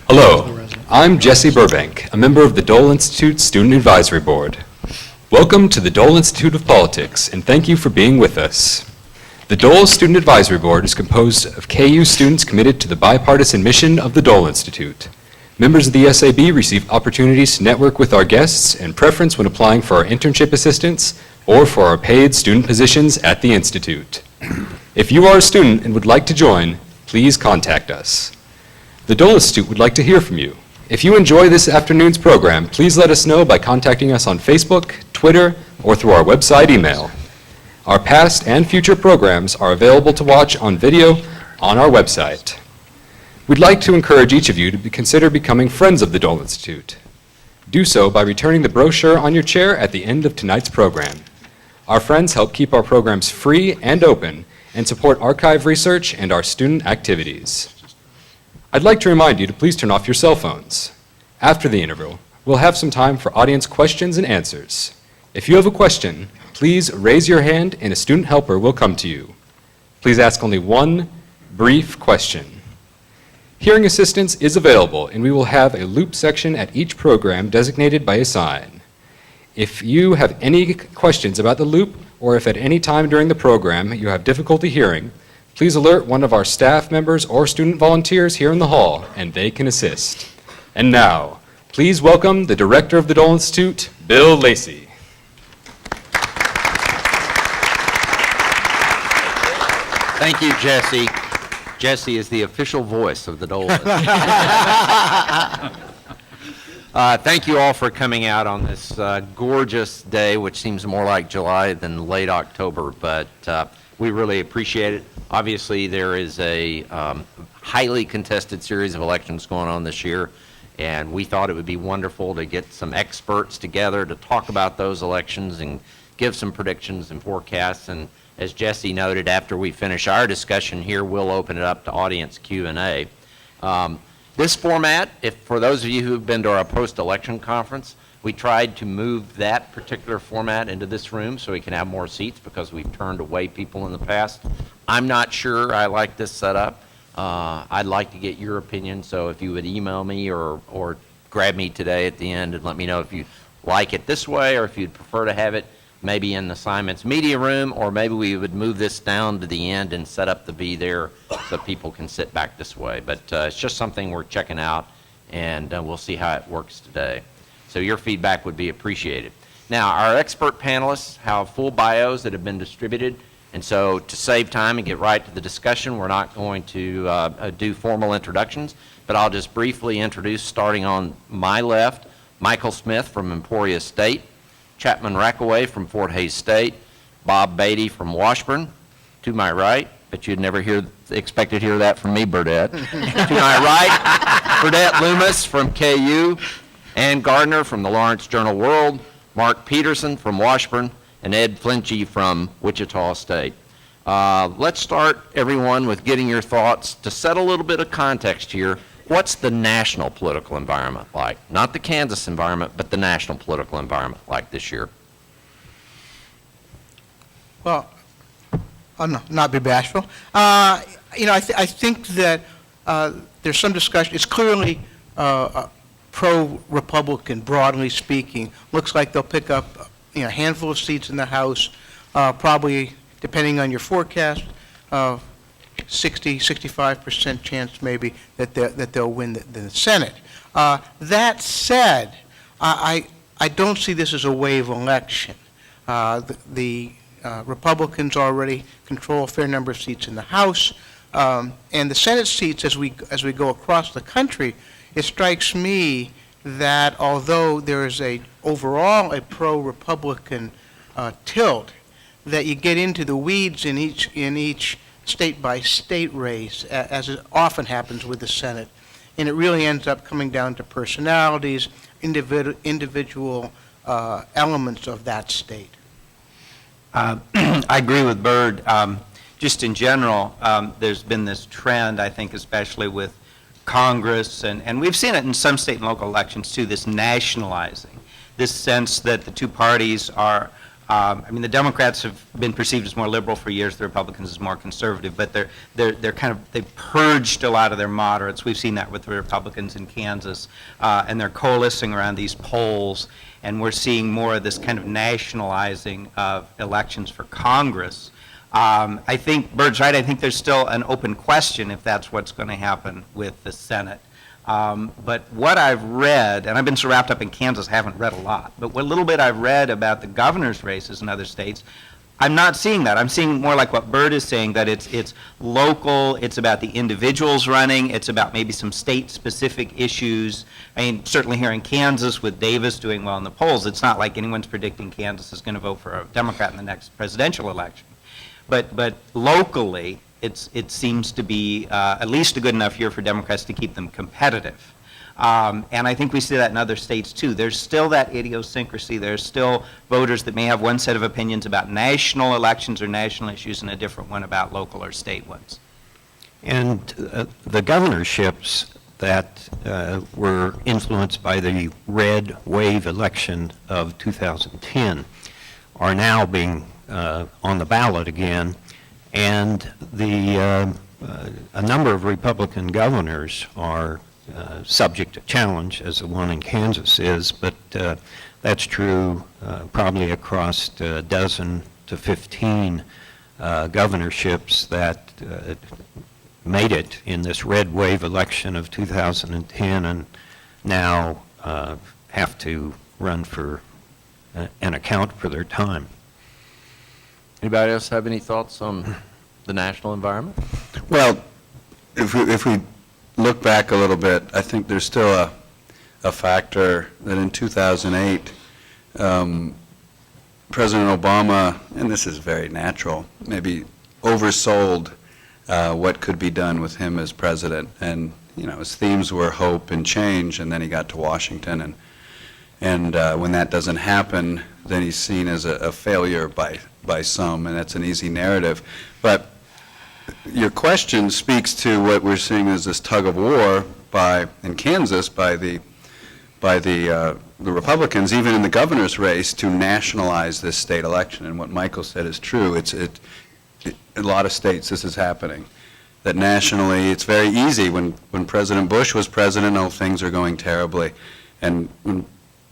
Hello, I'm Jesse Burbank, a member of the Dole Institute Student Advisory Board. Welcome to the Dole Institute of Politics, and thank you for being with us. The Dole Student Advisory Board is composed of KU students committed to the bipartisan mission of the Dole Institute. Members of the SAB receive opportunities to network with our guests and preference when applying for our internship assistance or for our paid student positions at the Institute. If you are a student and would like to join, please contact us. The Dole Institute would like to hear from you. If you enjoy this afternoon's program, please let us know by contacting us on Facebook, Twitter, or through our website email. Our past and future programs are available to watch on video on our website. We'd like to encourage each of you to consider becoming friends of the Dole Institute. Do so by returning the brochure on your chair at the end of tonight's program. Our friends help keep our programs free and open and support archive research and our student activities. I'd like to remind you to please turn off your cell phones. After the interval, we'll have some time for audience questions and answers. If you have a question, please raise your hand and a student helper will come to you. Please ask only one brief question. Hearing assistance is available, and we will have a loop section at each program designated by a sign. If you have any questions about the loop, or if at any time during the program you have difficulty hearing, please alert one of our staff members or student volunteers here in the hall, and they can assist. And now, please welcome the Director of the Dole Institute, Bill Lacey. Thank you, Jesse. Jesse is the official voice of the Dole Institute. Thank you all for coming out on this gorgeous day, which seems more like July than late October, but we really appreciate it. Obviously, there is a highly contested series of elections going on this year, and we thought it would be wonderful to get some experts together to talk about those elections and give some predictions and forecasts. And as Jesse noted, after we finish our discussion here, we'll open it up to audience Q&A. This format, for those of you who have been to our post-election conference, we tried to move that particular format into this room so we can have more seats because we've turned away people in the past. I'm not sure I like this setup. I'd like to get your opinion, so if you would email me or grab me today at the end and let me know if you like it this way or if you'd prefer to have it maybe in the Simon's media room, or maybe we would move this down to the end and set up the V there so people can sit back this way. But it's just something we're checking out, and we'll see how it works today. So your feedback would be appreciated. Now, our expert panelists have full bios that have been distributed, and so to save time and get right to the discussion, we're not going to do formal introductions, but I'll just briefly introduce, starting on my left, Michael Smith from Emporia State, Chapman Rackaway from Fort Hays State, Bob Beatty from Washburn. To my right, but you'd never expect to hear that from me, Burdett. To my right, Burdett Loomis from KU, Ann Gardner from the Lawrence Journal-World, Mark Peterson from Washburn, and Ed Flentje from Wichita State. Let's start, everyone, with getting your thoughts. To set a little bit of context here, what's the national political environment like? Not the Kansas environment, but the national political environment like this year. Well, I'll not be bashful. I think that there's some discussion. It's clearly pro-Republican, broadly speaking. Looks like they'll pick up a handful of seats in the House, probably, depending on your forecast, 65% chance maybe that they'll win the Senate. That said, I don't see this as a wave election. The Republicans already control a fair number of seats in the House, and the Senate seats, as we go across the country, it strikes me that although there is overall a pro-Republican tilt, that you get into the weeds in each state-by-state race, as it often happens with the Senate, and it really ends up coming down to personalities, individual elements of that state. I agree with Bird. Just in general, there's been this trend, I think, especially with Congress, and we've seen it in some state and local elections too, this nationalizing, this sense that the two parties are I mean, the Democrats have been perceived as more liberal for years, the Republicans as more conservative, but they've purged a lot of their moderates. We've seen that with the Republicans in Kansas, and they're coalescing around these polls, and we're seeing more of this kind of nationalizing of elections for Congress. I think Bird's right. I think there's still an open question if that's what's going to happen with the Senate. But what I've read, and I've been so wrapped up in Kansas, I haven't read a lot, but what little bit I've read about the governor's races in other states, I'm not seeing that. I'm seeing more like what Byrd is saying, that it's local, it's about the individuals running, it's about maybe some state-specific issues. I mean, certainly here in Kansas with Davis doing well in the polls, it's not like anyone's predicting Kansas is going to vote for a Democrat in the next presidential election. But locally, it seems to be at least a good enough year for Democrats to keep them competitive. And I think we see that in other states too. There's still that idiosyncrasy. There's still voters that may have one set of opinions about national elections or national issues and a different one about local or state ones. And the governorships that were influenced by the red wave election of 2010 are now being on the ballot again. And a number of Republican governors are subject to challenge, as the one in Kansas is, but that's true probably across a dozen to 15 governorships that made it in this red wave election of 2010 and now have to run for and account for their time. Anybody else have any thoughts on the national environment? Well, if we look back a little bit, I think there's still a factor that in 2008, President Obama, and this is very natural, maybe oversold what could be done with him as president. And, you know, his themes were hope and change, and then he got to Washington, and when that doesn't happen, then he's seen as a failure by some, and that's an easy narrative. But your question speaks to what we're seeing as this tug of war in Kansas by the Republicans, even in the governor's race, to nationalize this state election. And what Michael said is true. In a lot of states this is happening. That nationally, it's very easy. When President Bush was president, oh, things are going terribly. And when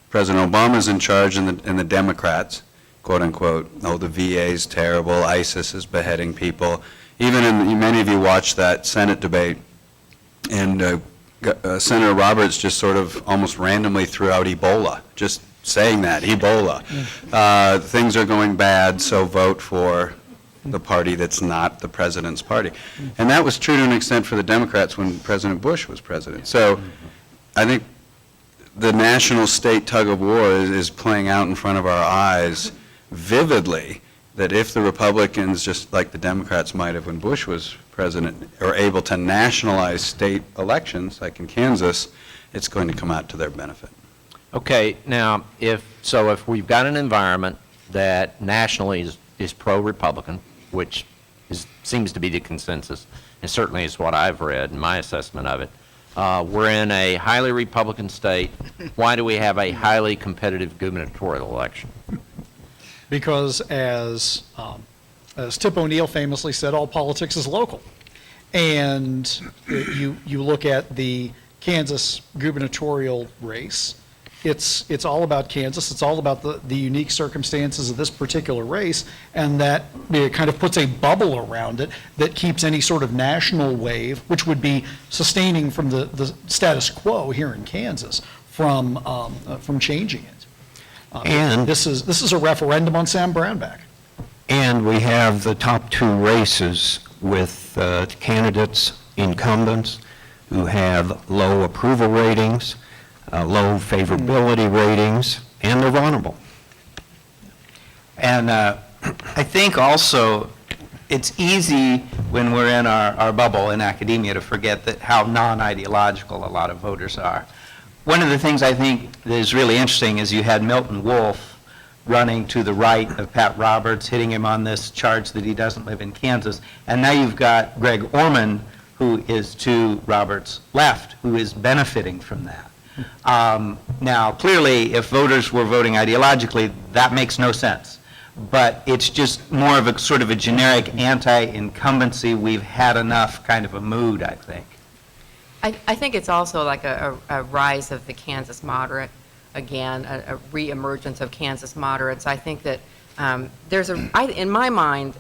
President Obama's in charge and the Democrats, quote unquote, oh, the VA's terrible, ISIS is beheading people. Even many of you watched that Senate debate, and Senator Roberts just sort of almost randomly threw out Ebola, just saying that, Ebola. Things are going bad, so vote for the party that's not the president's party. And that was true to an extent for the Democrats when President Bush was president. So I think the national state tug of war is playing out in front of our eyes vividly, that if the Republicans, just like the Democrats might have when Bush was president, are able to nationalize state elections, like in Kansas, it's going to come out to their benefit. Okay, now, if we've got an environment that nationally is pro-Republican, which seems to be the consensus, and certainly is what I've read in my assessment of it, we're in a highly Republican state. Why do we have a highly competitive gubernatorial election? Because as Tip O'Neill famously said, all politics is local. And you look at the Kansas gubernatorial race, it's all about Kansas, it's all about the unique circumstances of this particular race, and that it kind of puts a bubble around it that keeps any sort of national wave, which would be sustaining from the status quo here in Kansas, from changing it. And this is a referendum on Sam Brownback. And we have the top two races with candidates, incumbents, who have low approval ratings, low favorability ratings, and they're vulnerable. And I think also it's easy when we're in our bubble in academia to forget that how non-ideological a lot of voters are. One of the things I think that is really interesting is you had Milton Wolfe running to the right of Pat Roberts, hitting him on this charge that he doesn't live in Kansas. And now you've got Greg Orman, who is to Roberts' left, who is benefiting from that. Now, clearly, if voters were voting ideologically, that makes no sense. but it's just more of a sort of a generic anti-incumbency, we've had enough kind of a mood, I think. I think it's also like a rise of the Kansas moderate, again, a reemergence of Kansas moderates. I think that in my mind,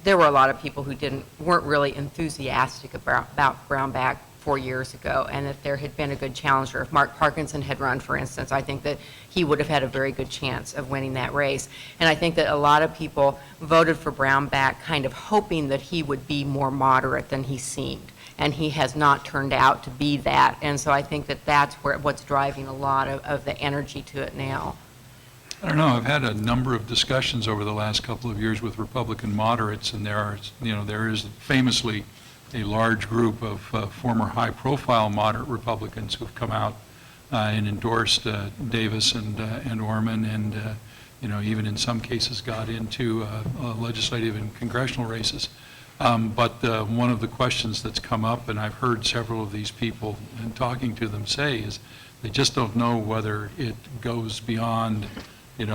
there were a lot of people who weren't really enthusiastic about Brownback 4 years ago, and if there had been a good challenger, if Mark Parkinson had run, for instance, I think that he would have had a very good chance of winning that race. And I think that a lot of people voted for Brownback kind of hoping that he would be more moderate than he seemed, and he has not turned out to be that. And so I think that that's what's driving a lot of the energy to it now. I don't know, I've had a number of discussions over the last couple of years with Republican moderates, and there is famously a large group of former high-profile moderate Republicans who've come out and endorsed Davis and Orman, and even in some cases got into legislative and congressional races. But one of the questions that's come up, and I've heard several of these people and talking to them say, is they just don't know whether it goes beyond the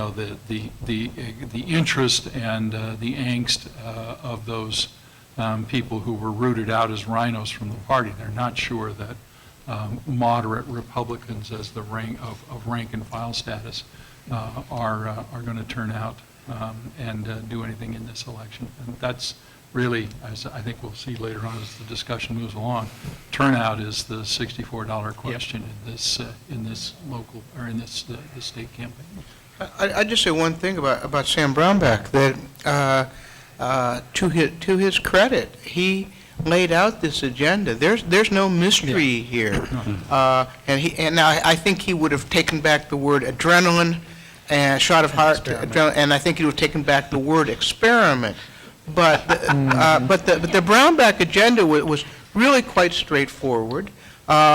interest and the angst of those people who were rooted out as rhinos from the party. They're not sure that moderate Republicans, as the rank and file status, are going to turn out and do anything in this election. And that's really, as I think we'll see later on as the discussion moves along, turnout is the $64 question in this local or in this the state campaign. I just say one thing about Sam Brownback, that to his credit, he laid out this agenda. There's no mystery here, and now I think he would have taken back the word adrenaline and shot of heart, and I think he would have taken back the word experiment. But the Brownback agenda was really quite straightforward.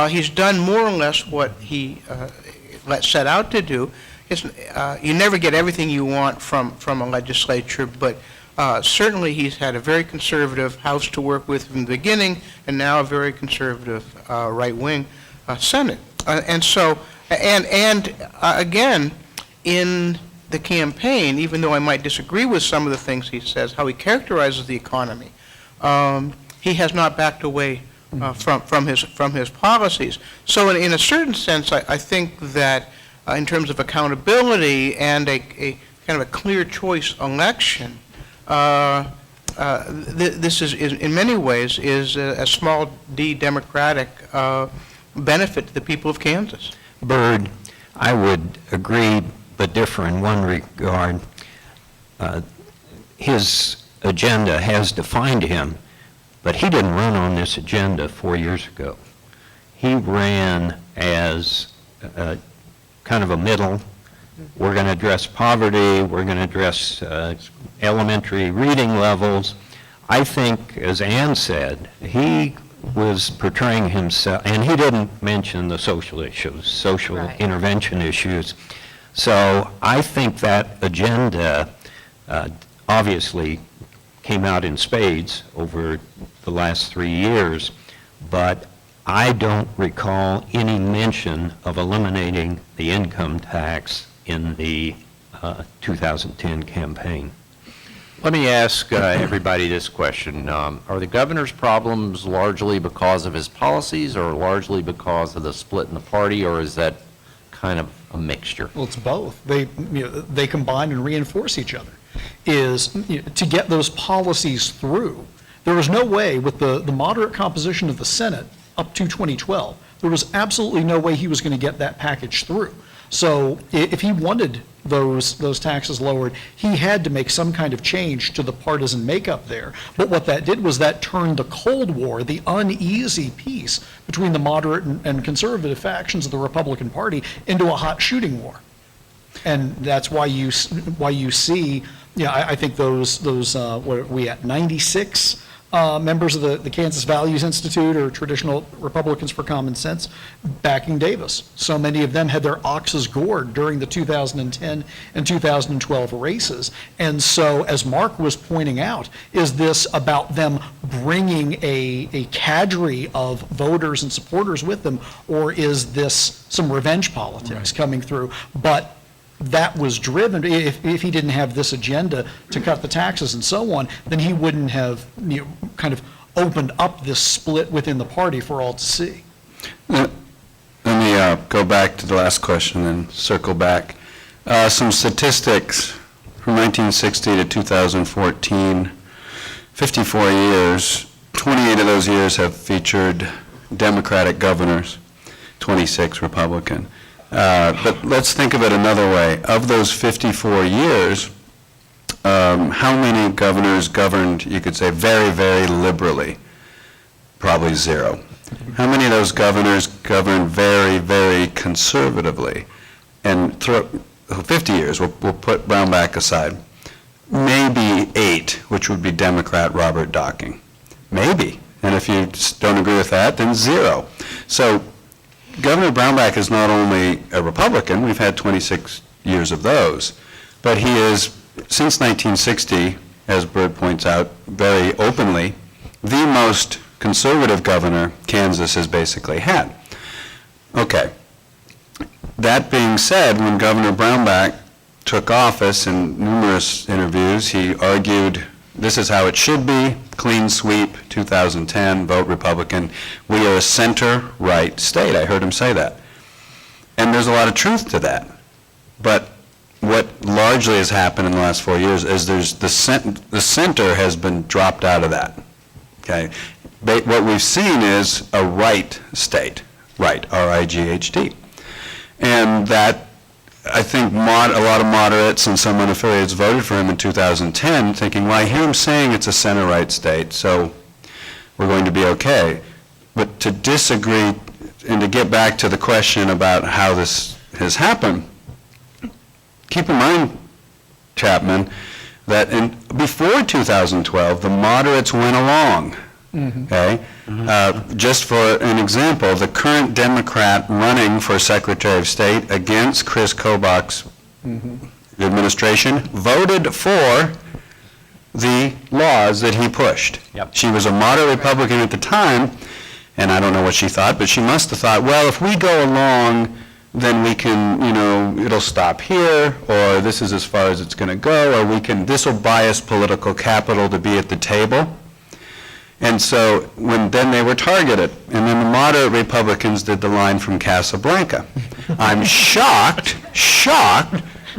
He's done more or less what he set out to do. You never get everything you want from a legislature, but certainly he's had a very conservative House to work with from the beginning, and now a very conservative right-wing Senate. Again, in the campaign, even though I might disagree with some of the things he says, how he characterizes the economy, he has not backed away from his policies. So in a certain sense, I think that in terms of accountability and a kind of a clear choice election, this is in many ways is a small d democratic benefit to the people of Kansas. Byrd, I would agree but differ in one regard. His agenda has defined him, but he didn't run on this agenda 4 years ago. He ran as kind of a middle. We're going to address poverty, we're going to address elementary reading levels. I think, as Ann said, he was portraying himself, and he didn't mention the social issues, social intervention issues. So I think that agenda obviously came out in spades over the last 3 years, but I don't recall any mention of eliminating the income tax in the 2010 campaign. Let me ask everybody this question. Are the governor's problems largely because of his policies or largely because of the split in the party, or is that kind of a mixture? Well, it's both. They combine and reinforce each other. To get those policies through, there was no way with the moderate composition of the Senate up to 2012, there was absolutely no way he was going to get that package through. So if he wanted those taxes lowered, he had to make some kind of change to the partisan makeup there. But what that did was that turned the Cold War, the uneasy peace between the moderate and conservative factions of the Republican Party, into a hot shooting war. And that's why you see, I think those what are we at, 96 members of the Kansas Values Institute, or Traditional Republicans for Common Sense, backing Davis. So many of them had their oxes gored during the 2010 and 2012 races. And so, as Mark was pointing out, is this about them bringing a cadre of voters and supporters with them, or is this some revenge politics coming through? But that was driven, if he didn't have this agenda to cut the taxes and so on, then he wouldn't have, kind of opened up this split within the party for all to see. Let me go back to the last question and circle back. Some statistics from 1960 to 2014, 54 years, 28 of those years have featured Democratic governors, 26 Republican. But let's think of it another way. Of those 54 years, how many governors governed, you could say, very, very liberally? Probably zero. How many of those governors governed very, very conservatively? And 50 years, we'll put Brownback aside. Maybe 8, which would be Democrat Robert Docking. Maybe. And if you don't agree with that, then 0. So Governor Brownback is not only a Republican, we've had 26 years of those, but he is, since 1960, as Byrd points out very openly, the most conservative governor Kansas has basically had. Okay. That being said, when Governor Brownback took office, in numerous interviews, he argued, this is how it should be, clean sweep, 2010, vote Republican. We are a center-right state. I heard him say that. And there's a lot of truth to that. But what largely has happened in the last 4 years is the center has been dropped out of that. Okay? What we've seen is a right state, right, R-I-G-H-T. And that, I think a lot of moderates and some unaffiliates voted for him in 2010 thinking, well, I hear him saying it's a center-right state, so we're going to be okay. But to disagree and to get back to the question about how this has happened, keep in mind, Chapman, that before 2012, the moderates went along. Okay? Just for an example, the current Democrat running for Secretary of State against Chris Kobach's administration voted for the laws that he pushed. Yep. She was a moderate Republican at the time, and I don't know what she thought, but she must have thought, well, if we go along, then we can, it'll stop here, or this is as far as it's going to go, or this will buy us political capital to be at the table. And so then they were targeted, and then the moderate Republicans did the line from Casablanca. I'm shocked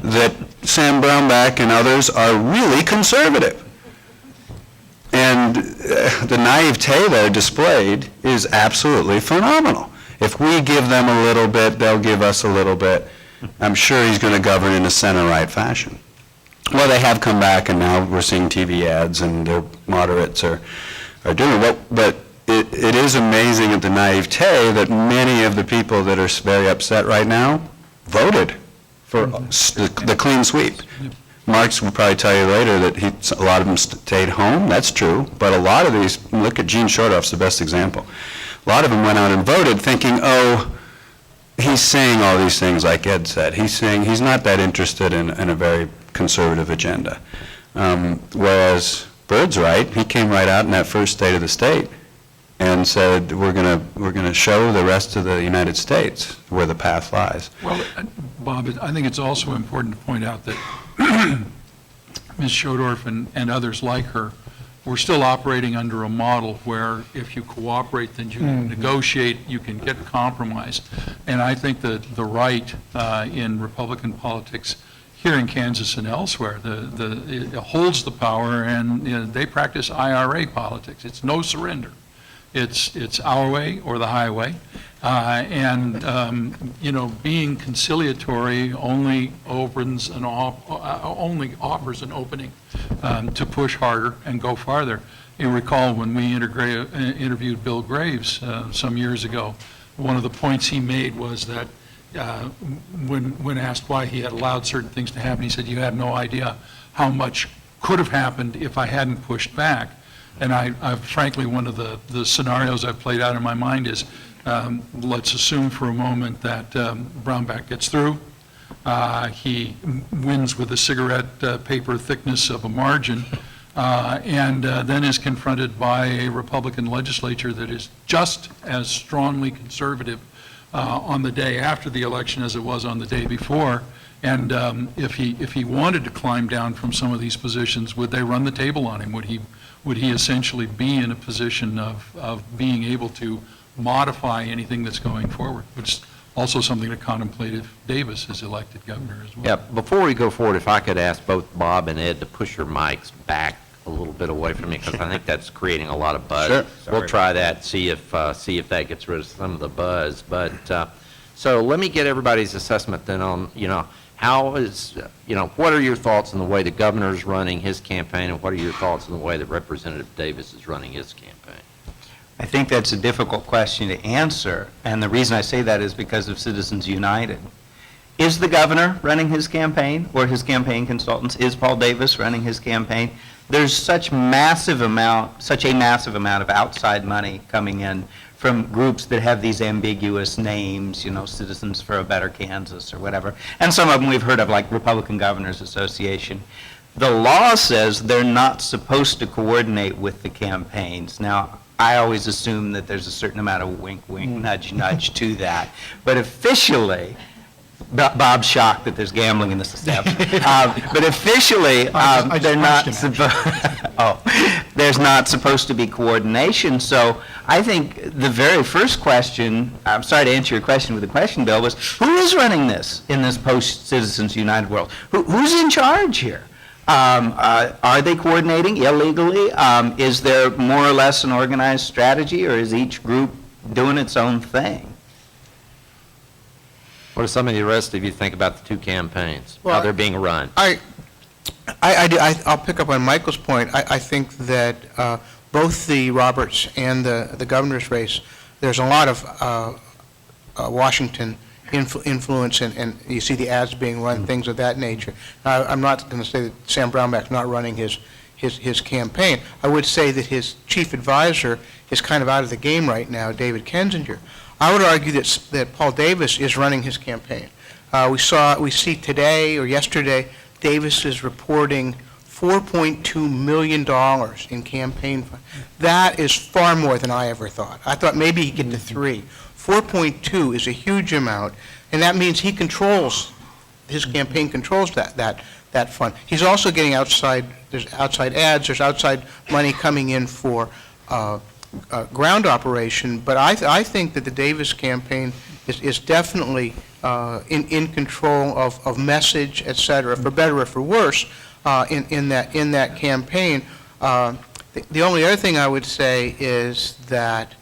that Sam Brownback and others are really conservative. And the naivete they're displayed is absolutely phenomenal. If we give them a little bit, they'll give us a little bit. I'm sure he's going to govern in a center-right fashion. Well, they have come back, and now we're seeing TV ads, and their moderates are doing it. But it is amazing at the naivete that many of the people that are very upset right now voted for the clean sweep. Marx will probably tell you later that a lot of them stayed home. That's true. But a lot of these, look at Gene Shortoff's the best example. A lot of them went out and voted thinking, oh, he's saying all these things like Ed said. He's saying he's not that interested in a very conservative agenda. Whereas Byrd's right. He came right out in that first State of the State and said, we're going to show the rest of the United States where the path lies. Well, Bob, I think it's also important to point out that Ms. Schodorf and others like her, we're still operating under a model where if you cooperate, then you can negotiate, you can get compromise. And I think that the right in Republican politics here in Kansas and elsewhere, it holds the power, and they practice IRA politics. It's no surrender. It's our way or the highway, being conciliatory only offers an opening to push harder and go farther. You recall when we interviewed Bill Graves some years ago, one of the points he made was that when asked why he had allowed certain things to happen, he said, you have no idea how much could have happened if I hadn't pushed back. And I frankly, one of the scenarios I've played out in my mind is, let's assume for a moment that Brownback gets through. He wins with a cigarette paper thickness of a margin, and then is confronted by a Republican legislature that is just as strongly conservative on the day after the election as it was on the day before, And if he wanted to climb down from some of these positions, would they run the table on him? Would he essentially be in a position of being able to modify anything that's going forward? Which is also something to contemplate if Davis is elected governor as well. Yeah, before we go forward, if I could ask both Bob and Ed to push your mics back a little bit away from me, because I think that's creating a lot of buzz. Sure. We'll try that, see if that gets rid of some of the buzz. But, so let me get everybody's assessment then on, how is, what are your thoughts on the way the governor's running his campaign, and what are your thoughts on the way that Representative Davis is running his campaign? I think that's a difficult question to answer, and the reason I say that is because of Citizens United. Is the governor running his campaign, or his campaign consultants? Is Paul Davis running his campaign? There's such a massive amount of outside money coming in from groups that have these ambiguous names, Citizens for a Better Kansas or whatever, and some of them we've heard of, like Republican Governors Association. The law says they're not supposed to coordinate with the campaigns. Now, I always assume that there's a certain amount of wink, wink, nudge, nudge to that. But officially, Bob's shocked that there's gambling in this establishment. But officially, they're not there's not supposed to be coordination. So I think the very first question, I'm sorry to answer your question with a question, Bill, was who is running this in this post-Citizens United world? Who's in charge here? Are they coordinating illegally? Is there more or less an organized strategy, or is each group doing its own thing? What do some of the rest of you think about the two campaigns, how Well, they're being run? I'll pick up on Michael's point. I think that both the Roberts and the governor's race, there's a lot of Washington influence, and you see the ads being run, things of that nature. Now, I'm not going to say that Sam Brownback's not running his campaign. I would say that his chief advisor is kind of out of the game right now, David Kensinger. I would argue that Paul Davis is running his campaign. We see today or yesterday, Davis is reporting $4.2 million in campaign funds. That is far more than I ever thought. I thought maybe he'd get to 3. 4.2 is a huge amount, and that means his campaign controls that fund. He's also getting there's outside ads, there's outside money coming in for ground operation, but I think that the Davis campaign is definitely in control of message, et cetera, for better or for worse, in that campaign. The only other thing I would say is that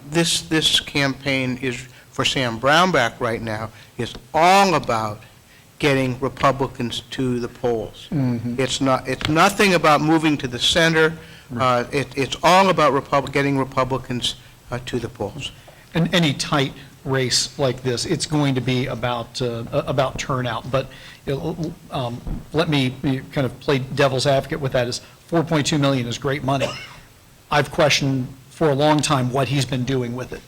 this campaign is, for Sam Brownback right now, is all about getting Republicans to the polls. Mm-hmm. It's nothing about moving to the center. It's all about getting Republicans to the polls. In any tight race like this, it's going to be about turnout. But let me kind of play devil's advocate with that. Is $4.2 million is great money. I've questioned for a long time what he's been doing with it.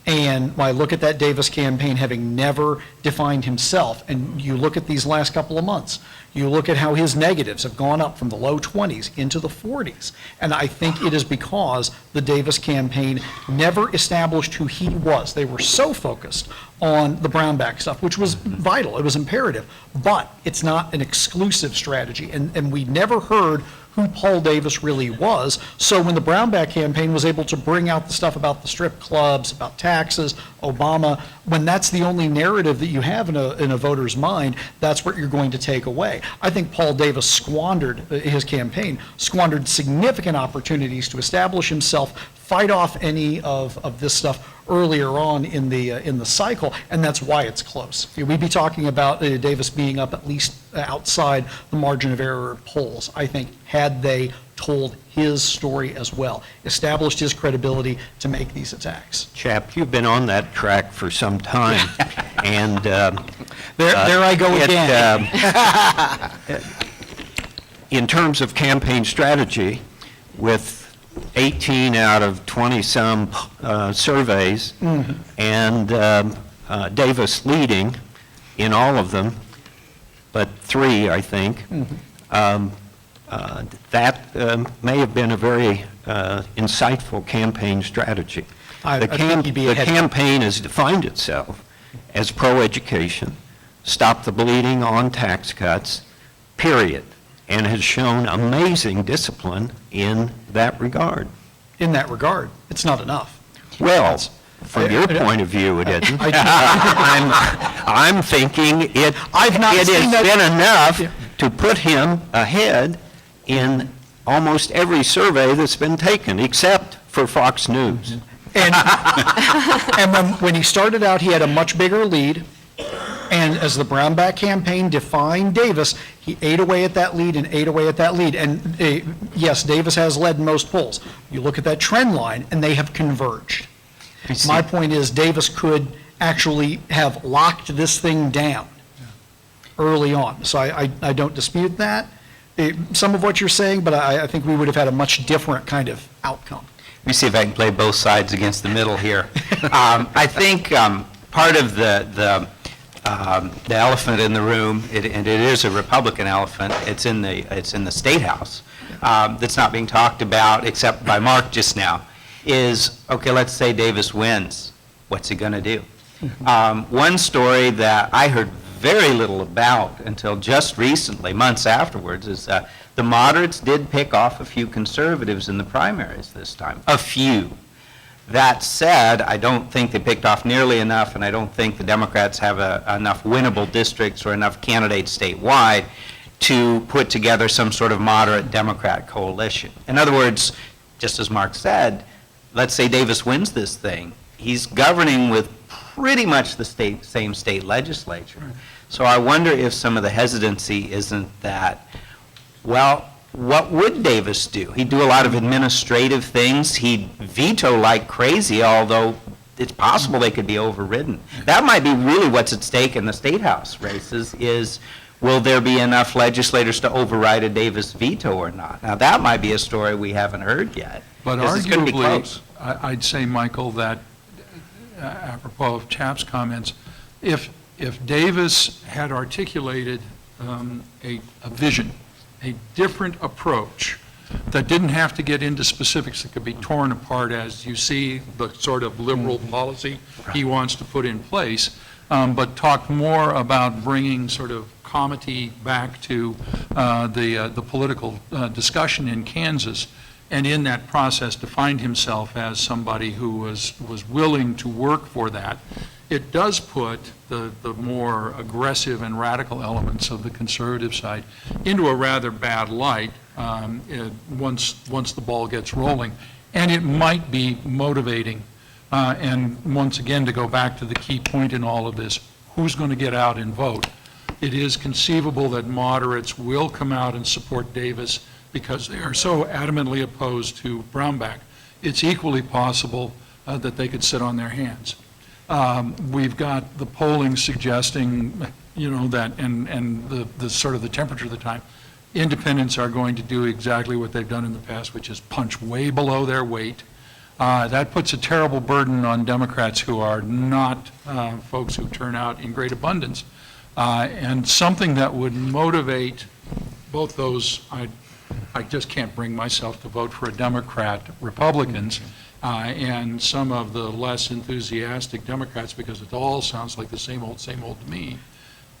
And when I look at that Davis campaign, having never defined himself, and you look at these last couple of months, you look at how his negatives have gone up from the low 20s into the 40s. And I think it is because the Davis campaign never established who he was. They were so focused on the Brownback stuff, which was vital, it was imperative, but it's not an exclusive strategy. And we never heard who Paul Davis really was. So when the Brownback campaign was able to bring out the stuff about the strip clubs, about taxes, Obama, when that's the only narrative that you have in a voter's mind, that's what you're going to take away. I think Paul Davis squandered his campaign, squandered significant opportunities to establish himself, fight off any of this stuff earlier on in the cycle, and that's why it's close. We'd be talking about Davis being up at least outside the margin of error polls, I think, had they told his story as well, established his credibility to make these attacks. Chap, you've been on that track for some time, and There I go again. In terms of campaign strategy, with 18 out of 20-some surveys, and Davis leading in all of them, but 3, I think, that may have been a very insightful campaign strategy. I The think he'd be ahead. campaign has defined itself as pro-education, stop the bleeding on tax cuts, period, and has shown amazing discipline in that regard. In that regard, it's not enough. Well, from your point of view, it isn't. I'm thinking it I've not it seen has that- been enough Yeah. to put him ahead in almost every survey that's been taken, except for Fox News. And, and when he started out, he had a much bigger lead. And as the Brownback campaign defined Davis, he ate away at that lead and ate away at that lead. And yes, Davis has led in most polls. You look at that trend line, and they have converged. My point is, Davis could actually have locked this thing down early on. So I don't dispute that, some of what you're saying, but I think we would have had a much different kind of outcome. Let me see if I can play both sides against the middle here. I think part of the elephant in the room, and it is a Republican elephant, it's in the State House, that's not being talked about except by Mark just now, is, okay, let's say Davis wins. What's he going to do? One story that I heard very little about until just recently, months afterwards, is the moderates did pick off a few conservatives in the primaries this time. A few. That said, I don't think they picked off nearly enough, and I don't think the Democrats have enough winnable districts or enough candidates statewide to put together some sort of moderate Democrat coalition. In other words, just as Mark said, let's say Davis wins this thing. He's governing with pretty much the same state legislature. So I wonder if some of the hesitancy isn't that, well, what would Davis do? He'd do a lot of administrative things. He'd veto like crazy, although it's possible they could be overridden. That might be really what's at stake in the State House races is, will there be enough legislators to override a Davis veto or not? Now, that might be a story we haven't heard yet. But 'cause it's gonna be arguably, close. I'd say, Michael, that apropos of Chap's comments, if Davis had articulated a vision, a different approach that didn't have to get into specifics that could be torn apart as you see the sort of liberal policy he wants to put in place, but talked more about bringing sort of comity back to the political discussion in Kansas, and in that process defined himself as somebody who was willing to work for that. It does put the more aggressive and radical elements of the conservative side into a rather bad light once the ball gets rolling. And it might be motivating. And once again, to go back to the key point in all of this, who's going to get out and vote? It is conceivable that moderates will come out and support Davis because they are so adamantly opposed to Brownback. It's equally possible that they could sit on their hands. We've got the polling suggesting, that, and the sort of the temperature of the time, independents are going to do exactly what they've done in the past, which is punch way below their weight. That puts a terrible burden on Democrats who are not folks who turn out in great abundance. And something that would motivate both those, I just can't bring myself to vote for a Democrat, Republicans, and some of the less enthusiastic Democrats, because it all sounds like the same old to me.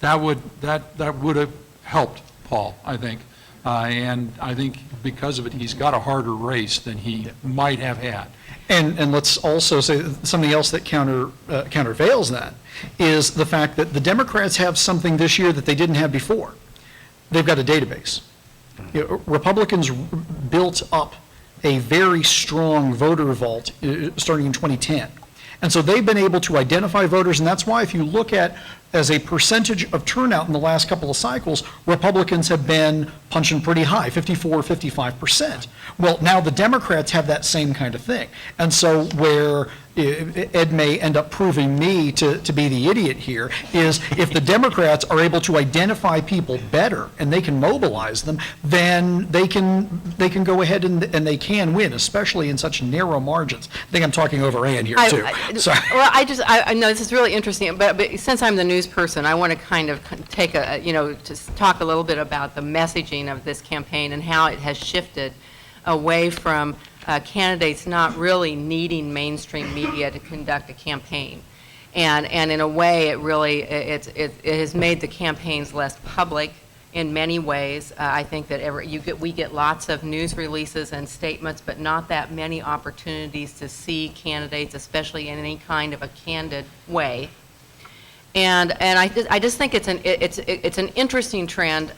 That would have helped Paul, I think. And I think because of it, he's got a harder race than he might have had. And let's also say something else that countervails that is the fact that the Democrats have something this year that they didn't have before. They've got a database. Republicans built up a very strong voter vault starting in 2010. And so they've been able to identify voters, and that's why if you look at as a percentage of turnout in the last couple of cycles, Republicans have been punching pretty high, 54, 55%. Well, now the Democrats have that same kind of thing. And so where Ed may end up proving me to be the idiot here is if the Democrats are able to identify people better and they can mobilize them, then they can go ahead and they can win, especially in such narrow margins. I think I'm talking over Ann here too. Sorry. Well, I know this is really interesting, but since I'm the news person, I want to kind of take just talk a little bit about the messaging of this campaign and how it has shifted away from candidates not really needing mainstream media to conduct a campaign. And in a way, it really, it has made the campaigns less public in many ways. I think that we get lots of news releases and statements, but not that many opportunities to see candidates, especially in any kind of a candid way. And I just think it's an interesting trend.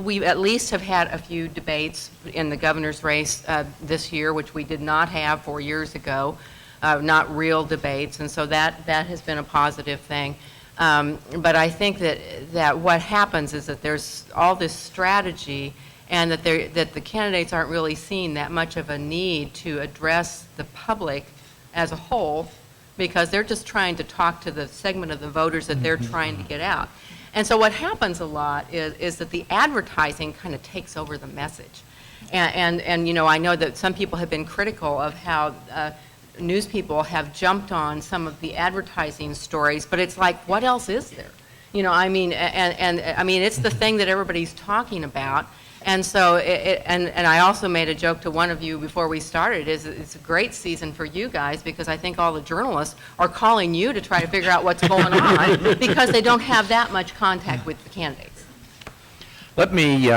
We at least have had a few debates in the governor's race this year, which we did not have 4 years ago, not real debates, and so that has been a positive thing. But I think that what happens is that there's all this strategy, and that the candidates aren't really seeing that much of a need to address the public as a whole, because they're just trying to talk to the segment of the voters that they're trying to get out. And so what happens a lot is that the advertising kind of takes over the message. And you know, I know that some people have been critical of how news people have jumped on some of the advertising stories, but it's like, what else is there? You know, I mean, and I mean, it's the thing that everybody's talking about. And so, and I also made a joke to one of you before we started, it's a great season for you guys, because I think all the journalists are calling you to try to figure out what's going on, because they don't have that much contact with the candidates. Let me,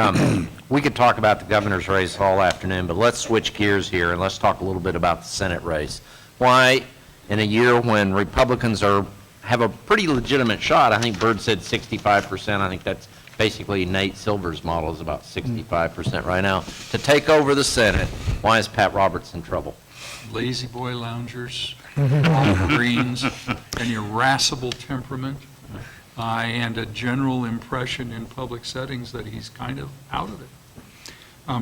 we could talk about the governor's race all afternoon, but let's switch gears here and let's talk a little bit about the Senate race. Why, in a year when Republicans have a pretty legitimate shot, I think Byrd said 65%, I think that's basically Nate Silver's model is about 65% right now, to take over the Senate. Why is Pat Roberts in trouble? Lazy boy loungers, all greens, an irascible temperament, and a general impression in public settings that he's kind of out of it.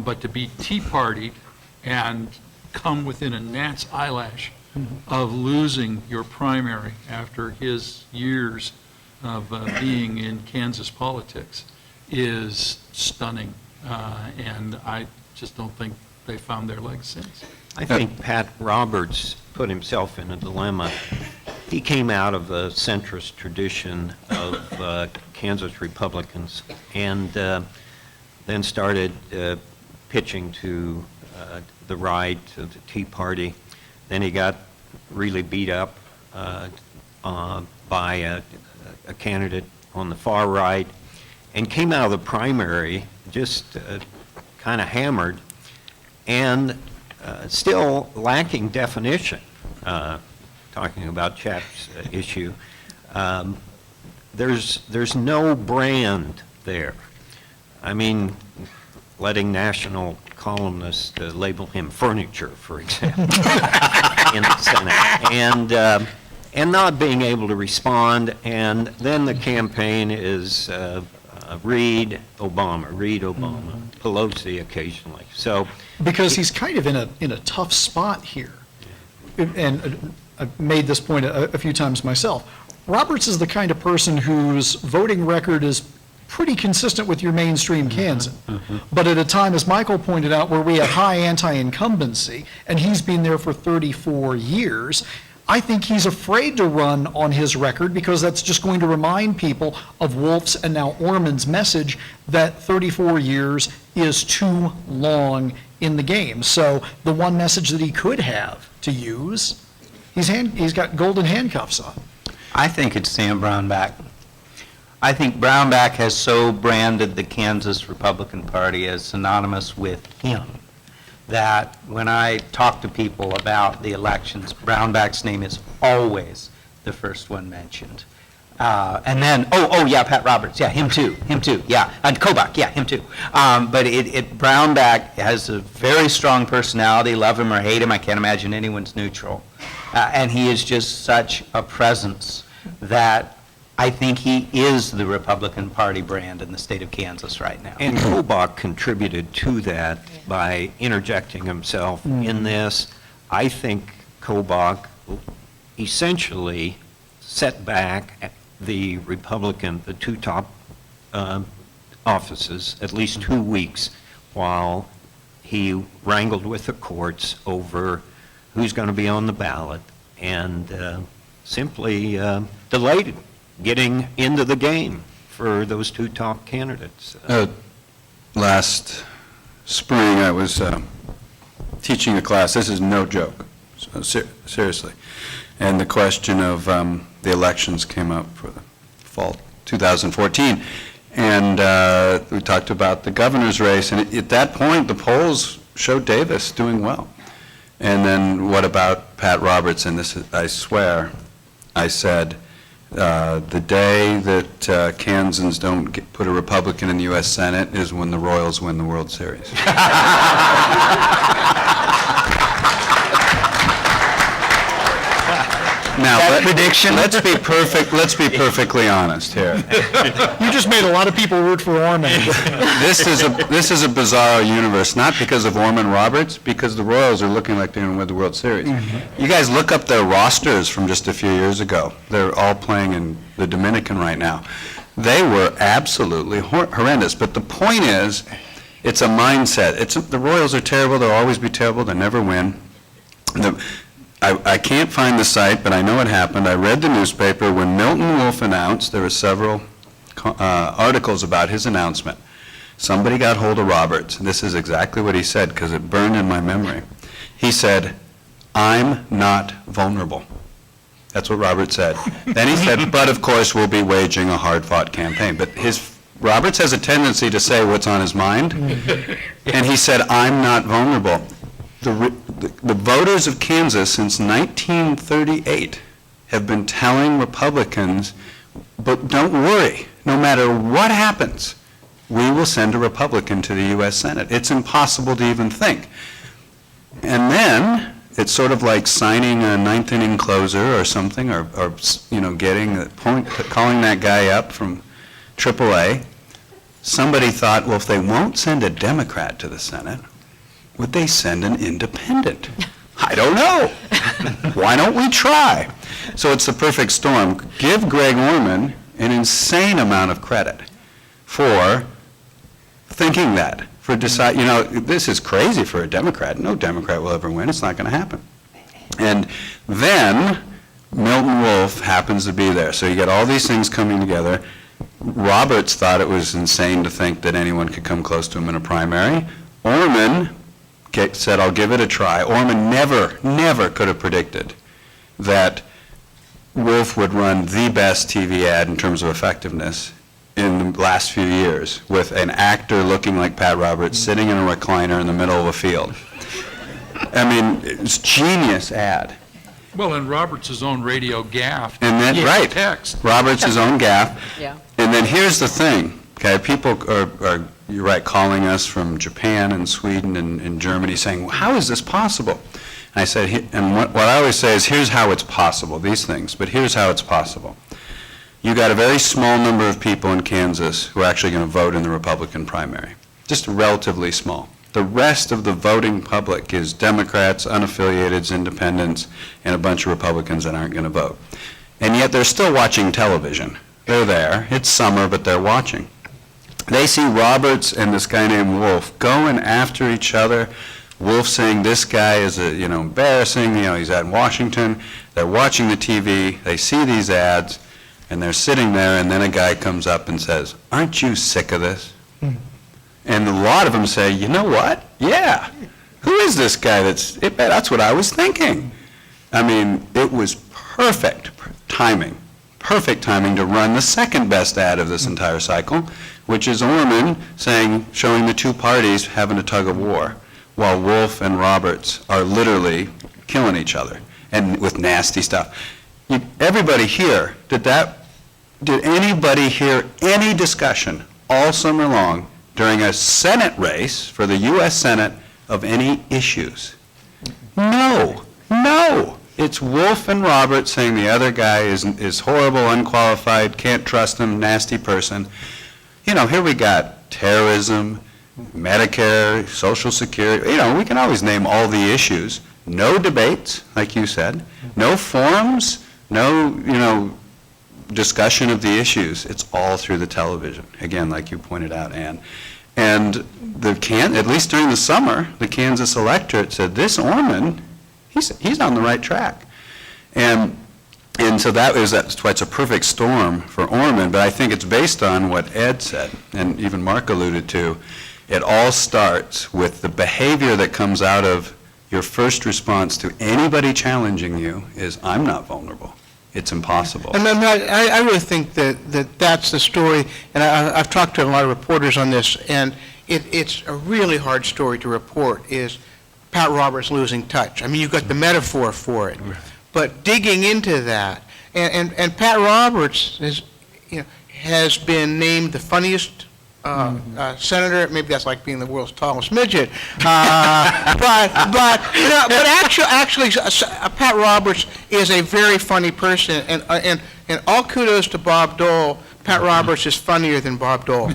But to be Tea Partied and come within a gnat's eyelash of losing your primary after his years of being in Kansas politics is stunning, and I just don't think they found their legs since. I think Pat Roberts put himself in a dilemma. He came out of a centrist tradition of Kansas Republicans, and then started pitching to the right, to the Tea Party. Then he got really beat up by a candidate on the far right, and came out of the primary just kind of hammered, and still lacking definition. Talking about Chap's issue, there's no brand there. I mean, letting national columnists label him furniture, for example, in the Senate, and not being able to respond, and then the campaign is Reid, Obama, Pelosi occasionally. So Because he's kind of in a tough spot here. And I've made this point a few times myself. Roberts is the kind of person whose voting record is pretty consistent with your mainstream Kansan. But at a time, as Michael pointed out, where we have high anti-incumbency, and he's been there for 34 years, I think he's afraid to run on his record, because that's just going to remind people of Wolf's and now Orman's message that 34 years is too long in the game. So the one message that he could have to use, he's got golden handcuffs on. I think it's Sam Brownback. I think Brownback has so branded the Kansas Republican Party as synonymous with him that when I talk to people about the elections, Brownback's name is always the first one mentioned. And then, yeah, Pat Roberts, yeah, him too, yeah, and Kobach, yeah, him too. But Brownback has a very strong personality, love him or hate him, I can't imagine anyone's neutral. And he is just such a presence that I think he is the Republican Party brand in the state of Kansas right now. And Kobach contributed to that by interjecting himself in this. I think Kobach essentially set back the two top offices, at least 2 weeks, while he wrangled with the courts over who's going to be on the ballot, and simply delayed getting into the game for those two top candidates. Last spring, I was teaching a class. This is no joke, seriously. And the question of the elections came up for the fall 2014. And we talked about the governor's race, and at that point, the polls showed Davis doing well. And then what about Pat Roberts? And this is, I swear, I said, the day that Kansans don't put a Republican in the U.S. Senate is when the Royals win the World Series. Now, let's be perfectly honest here. You just made a lot of people root for Orman. This is a bizarro universe, not because of Orman Roberts, because the Royals are looking like they're going to win the World Series. You guys look up their rosters from just a few years ago. They're all playing in the Dominican right now. They were absolutely horrendous. But the point is, it's a mindset. The Royals are terrible. They'll always be terrible. They never win. I can't find the site, but I know it happened. I read the newspaper when Milton Wolfe announced, there were several articles about his announcement. Somebody got hold of Roberts, and this is exactly what he said, because it burned in my memory. He said, "I'm not vulnerable." That's what Roberts said. Then he said, "But of course we'll be waging a hard-fought campaign." But Roberts has a tendency to say what's on his mind, and he said, "I'm not vulnerable." The voters of Kansas since 1938 have been telling Republicans, but don't worry, no matter what happens, we will send a Republican to the U.S. Senate. It's impossible to even think. And then it's sort of like signing a ninth inning closer or something, or getting a point, calling that guy up from AAA. Somebody thought, well, if they won't send a Democrat to the Senate, would they send an independent? I don't know. Why don't we try? So it's the perfect storm. Give Greg Orman an insane amount of credit for thinking that, for decide. This is crazy for a Democrat. No Democrat will ever win. It's not going to happen. And then Milton Wolfe happens to be there. So you get all these things coming together. Roberts thought it was insane to think that anyone could come close to him in a primary. Orman said, "I'll give it a try." Orman never could have predicted that Wolfe would run the best TV ad in terms of effectiveness in the last few years, with an actor looking like Pat Roberts sitting in a recliner in the middle of a field. I mean, it's genius ad. Well, and Roberts' own radio gaffe. And then, right, text. Roberts' own gaffe. Yeah. And then here's the thing, okay, people are you're right, calling us from Japan and Sweden and Germany saying, well, how is this possible? And I said, and what I always say is, here's how it's possible, these things, but here's how it's possible. You got a very small number of people in Kansas who are actually going to vote in the Republican primary, just relatively small. The rest of the voting public is Democrats, unaffiliateds, independents, and a bunch of Republicans that aren't going to vote. And yet they're still watching television. They're there. It's summer, but they're watching. They see Roberts and this guy named Wolfe going after each other. Wolfe saying this guy is embarrassing, he's out in Washington. They're watching the TV, they see these ads, and they're sitting there, and then a guy comes up and says, "Aren't you sick of this?" And a lot of them say, "You know what? Yeah. Who is this guy that's what I was thinking." I mean, it was perfect timing to run the second best ad of this entire cycle, which is Orman showing the two parties having a tug of war, while Wolfe and Roberts are literally killing each other, and with nasty stuff. Everybody here, did anybody hear any discussion all summer long during a Senate race for the U.S. Senate of any issues? No. It's Wolfe and Roberts saying the other guy is horrible, unqualified, can't trust him, nasty person. Here we got terrorism, Medicare, Social Security. We can always name all the issues. No debates, like you said. No forums. No, discussion of the issues. It's all through the television. Again, like you pointed out, Ann. And at least during the summer, the Kansas electorate said, this Orman, he's on the right track. And so that's why it's a perfect storm for Orman, but I think it's based on what Ed said, and even Mark alluded to. It all starts with the behavior that comes out of your first response to anybody challenging you is, I'm not vulnerable. it's impossible. And I really think that's the story, and I've talked to a lot of reporters on this, and it's a really hard story to report, is Pat Roberts losing touch. I mean, you've got the metaphor for it, but digging into that, and Pat Roberts has been named the funniest senator. Maybe that's like being the world's tallest midget, but actually, Pat Roberts is a very funny person, and all kudos to Bob Dole. Pat Roberts is funnier than Bob Dole.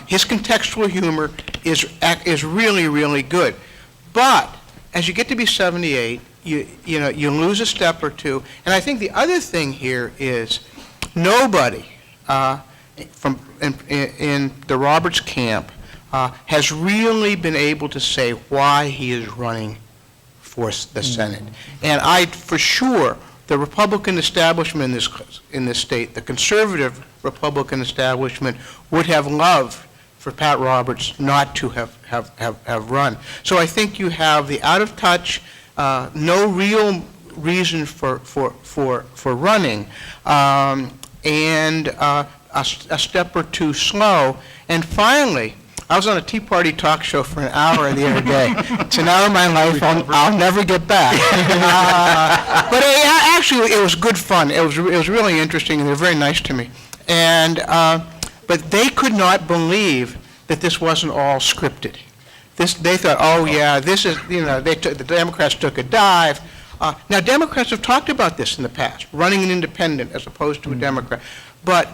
His contextual humor is really, really good. But as you get to be 78, you lose a step or two. And I think the other thing here is nobody in the Roberts camp has really been able to say why he is running for the Senate. And for sure, the Republican establishment in this state, the conservative Republican establishment, would have loved for Pat Roberts not to have run. So I think you have the out of touch, no real reason for running, and a step or two slow. And finally, I was on a Tea Party talk show for an hour the other day. It's an hour of my life I'll never get back. But actually, it was good fun. It was really interesting, and they were very nice to me. And but they could not believe that this wasn't all scripted. They thought, oh yeah, this is, the Democrats took a dive. Now, Democrats have talked about this in the past, running an independent as opposed to a Democrat, but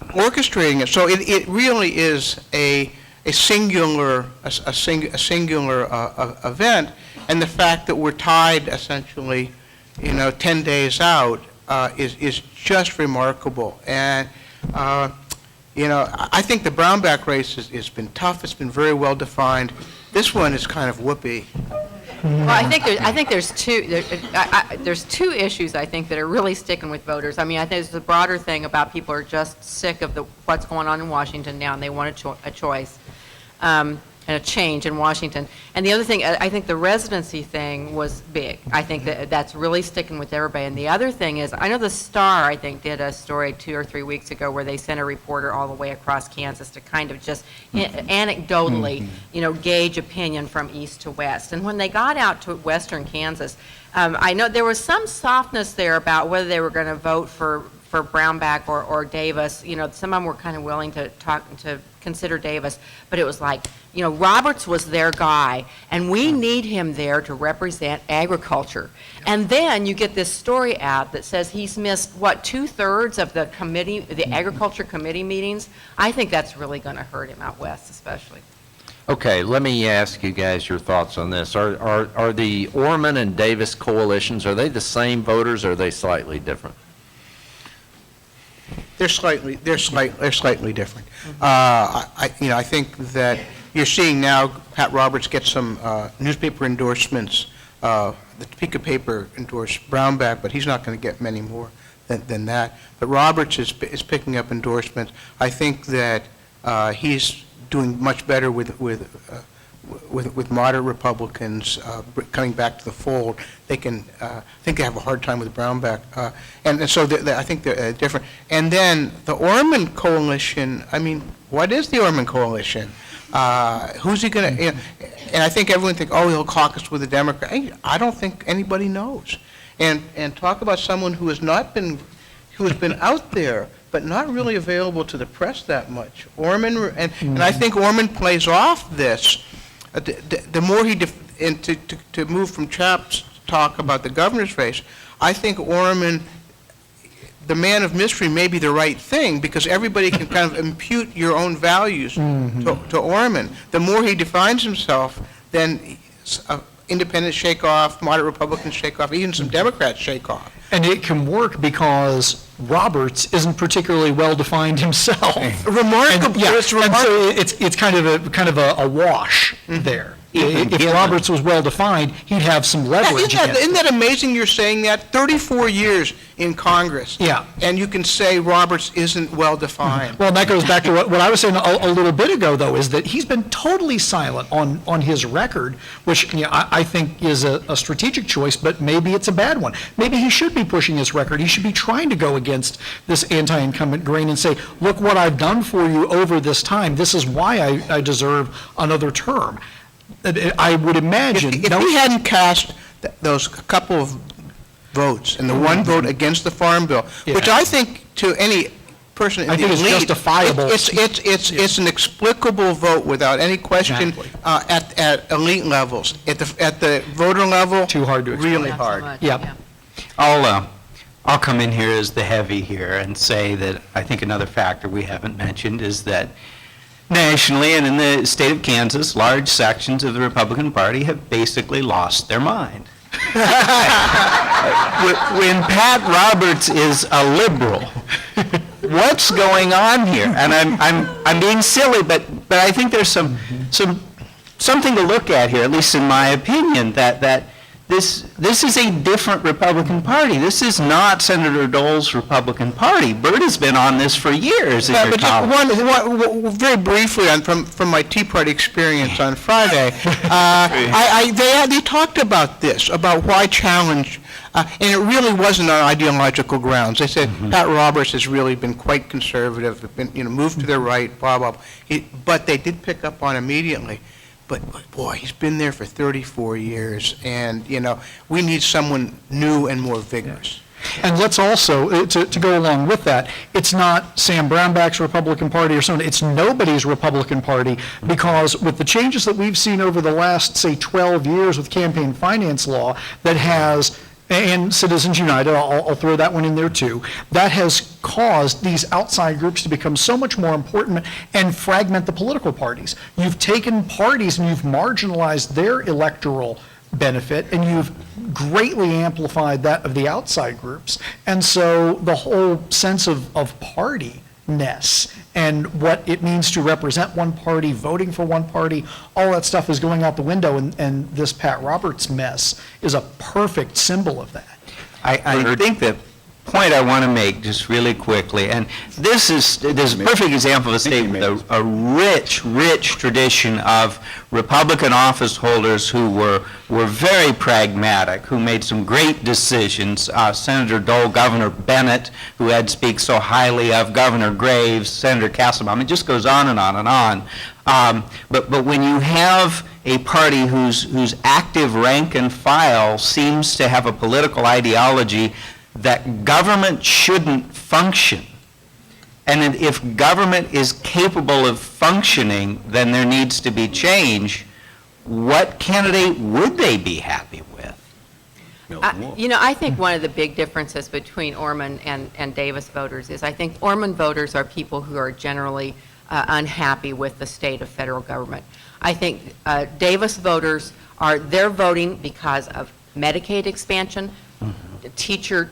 orchestrating it. So it really is a singular event, and the fact that we're tied essentially, 10 days out is just remarkable. And I think the Brownback race has been tough. It's been very well defined. This one is kind of whoopee. Well, I think there's two issues I think that are really sticking with voters. I mean, I think there's the broader thing about people are just sick of what's going on in Washington now, and they want a choice and a change in Washington. And the other thing, I think the residency thing was big. I think that's really sticking with everybody. And the other thing is, I know the Star, I think, did a story 2 or 3 weeks ago where they sent a reporter all the way across Kansas to kind of just anecdotally, gauge opinion from east to west. And when they got out to western Kansas, I know there was some softness there about whether they were going to vote for Brownback or Davis. Some of them were kind of willing to consider Davis, but it was like, Roberts was their guy, and we need him there to represent agriculture. And then you get this story out that says he's missed, 2/3 of the agriculture committee meetings. I think that's really going to hurt him out west, especially. Okay, let me ask you guys your thoughts on this. Are the Orman and Davis coalitions, are they the same voters, or are they slightly different? They're slightly different. I think that you're seeing now Pat Roberts get some newspaper endorsements. The Topeka paper endorsed Brownback, but he's not going to get many more than that. But Roberts is picking up endorsements. I think that he's doing much better with moderate Republicans coming back to the fold. They can, I think they have a hard time with Brownback. And so I think they're different. And then the Orman coalition, I mean, what is the Orman coalition? Who's he going to, and I think everyone thinks, he'll caucus with the Democrat. I don't think anybody knows. And talk about someone who has been out there, but not really available to the press that much. Orman, and I think Orman plays off this. The more to move from Chap's talk about the governor's race, I think Orman, the man of mystery, may be the right thing, because everybody can kind of impute your own values to Orman. The more he defines himself, then independents shake off, moderate Republicans shake off, even some Democrats shake off. And it can work because Roberts isn't particularly well defined himself. Remarkable. And so it's kind of a wash there. If Roberts was well-defined, he'd have some leverage against Isn't it. that amazing you're saying that? 34 years in Congress. Yeah. And you can say Roberts isn't well-defined. Well, and that goes back to what I was saying a little bit ago, though, is that he's been totally silent on his record, which I think is a strategic choice, but maybe it's a bad one. Maybe he should be pushing his record. He should be trying to go against this anti-incumbent grain and say, look what I've done for you over this time. This is why I deserve another term. I would imagine. If he hadn't cast those couple of votes and the one vote against the Farm Bill, which Yeah. I think to any person in I the think it's elite, justifiable. It's an explicable vote without any question Exactly. at elite levels. At the voter level, Too hard to explain. really Not so hard. much, Yep. yeah. I'll come in here as the heavy here and say that I think another factor we haven't mentioned is that nationally and in the state of Kansas, large sections of the Republican Party have basically lost their mind. When Pat Roberts is a liberal, what's going on here? And I'm being silly, but I think there's something to look at here, at least in my opinion, that this is a different Republican Party. This is not Senator Dole's Republican Party. Burt has been on this for years, as your But just colleague. one, very briefly, from my Tea Party experience on Friday, they talked about this, about why challenge, and it really wasn't on ideological grounds. They said Pat Roberts has really been quite conservative, been, moved to the right, blah, blah, blah. But they did pick up on immediately. But boy, he's been there for 34 years, and, we need someone new and more vigorous. And let's also, to go along with that, it's not Sam Brownback's Republican Party or something, it's nobody's Republican Party, because with the changes that we've seen over the last, say, 12 years with campaign finance law that has, and Citizens United, I'll throw that one in there too, that has caused these outside groups to become so much more important and fragment the political parties. You've taken parties and you've marginalized their electoral benefit, and you've greatly amplified that of the outside groups. And so the whole sense of party-ness and what it means to represent one party, voting for one party, all that stuff is going out the window, and this Pat Roberts mess is a perfect symbol of that. I think the point I want to make just really quickly, and this is a perfect example of a state with a rich, rich tradition of Republican office holders who were very pragmatic, who made some great decisions. Senator Dole, Governor Bennett, who had speak so highly of, Governor Graves, Senator Castlebaum. It just goes on and on and on. But when you have a party whose active rank and file seems to have a political ideology that government shouldn't function, and if government is capable of functioning, then there needs to be change, what candidate would they be happy with? I think one of the big differences between Orman and Davis voters is I think Orman voters are people who are generally unhappy with the state of federal government. I think Davis voters they're voting because of Medicaid expansion, teacher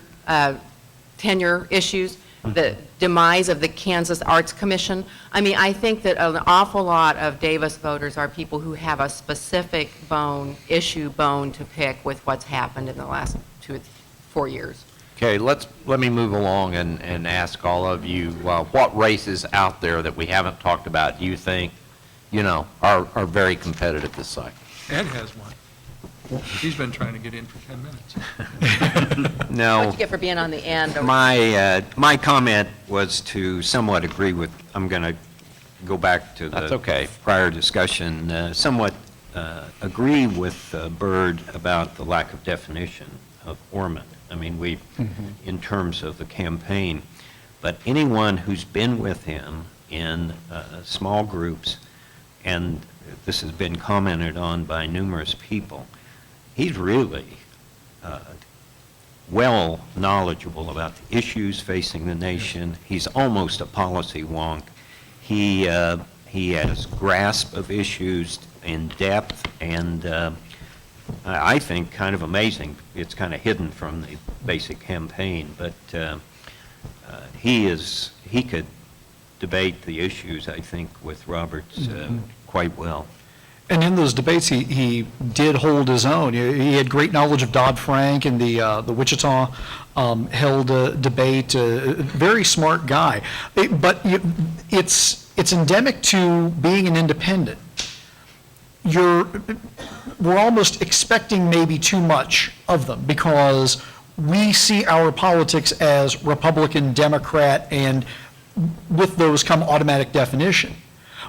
tenure issues, the demise of the Kansas Arts Commission. I mean, I think that an awful lot of Davis voters are people who have a specific bone to pick with what's happened in the last 2 or 4 years. Okay, let me move along and ask all of you, what races out there that we haven't talked about do you think, are very competitive this cycle? Ed has one. He's been trying to get in for 10 minutes. No. What'd you get for being on the end? My comment was to somewhat agree with, I'm going to go back to That's the okay. prior discussion, somewhat agree with Byrd about the lack of definition of Orman. I mean, in terms of the campaign, but anyone who's been with him in small groups, and this has been commented on by numerous people, he's really well knowledgeable about the issues facing the nation. He's almost a policy wonk. He has grasp of issues in depth, and I think kind of amazing. It's kind of hidden from the basic campaign, but he could debate the issues, I think, with Roberts quite well. And in those debates, he did hold his own. He had great knowledge of Dodd-Frank and the Wichita held debate. Very smart guy. It's endemic to being an independent. We're almost expecting maybe too much of them because we see our politics as Republican, Democrat, and with those come automatic definition.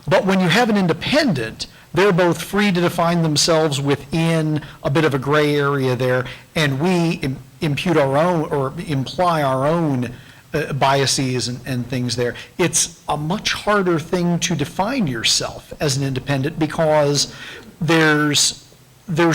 But when you have an independent, they're both free to define themselves within a bit of a gray area there, and we impute our own or imply our own biases and things there. It's a much harder thing to define yourself as an independent because there's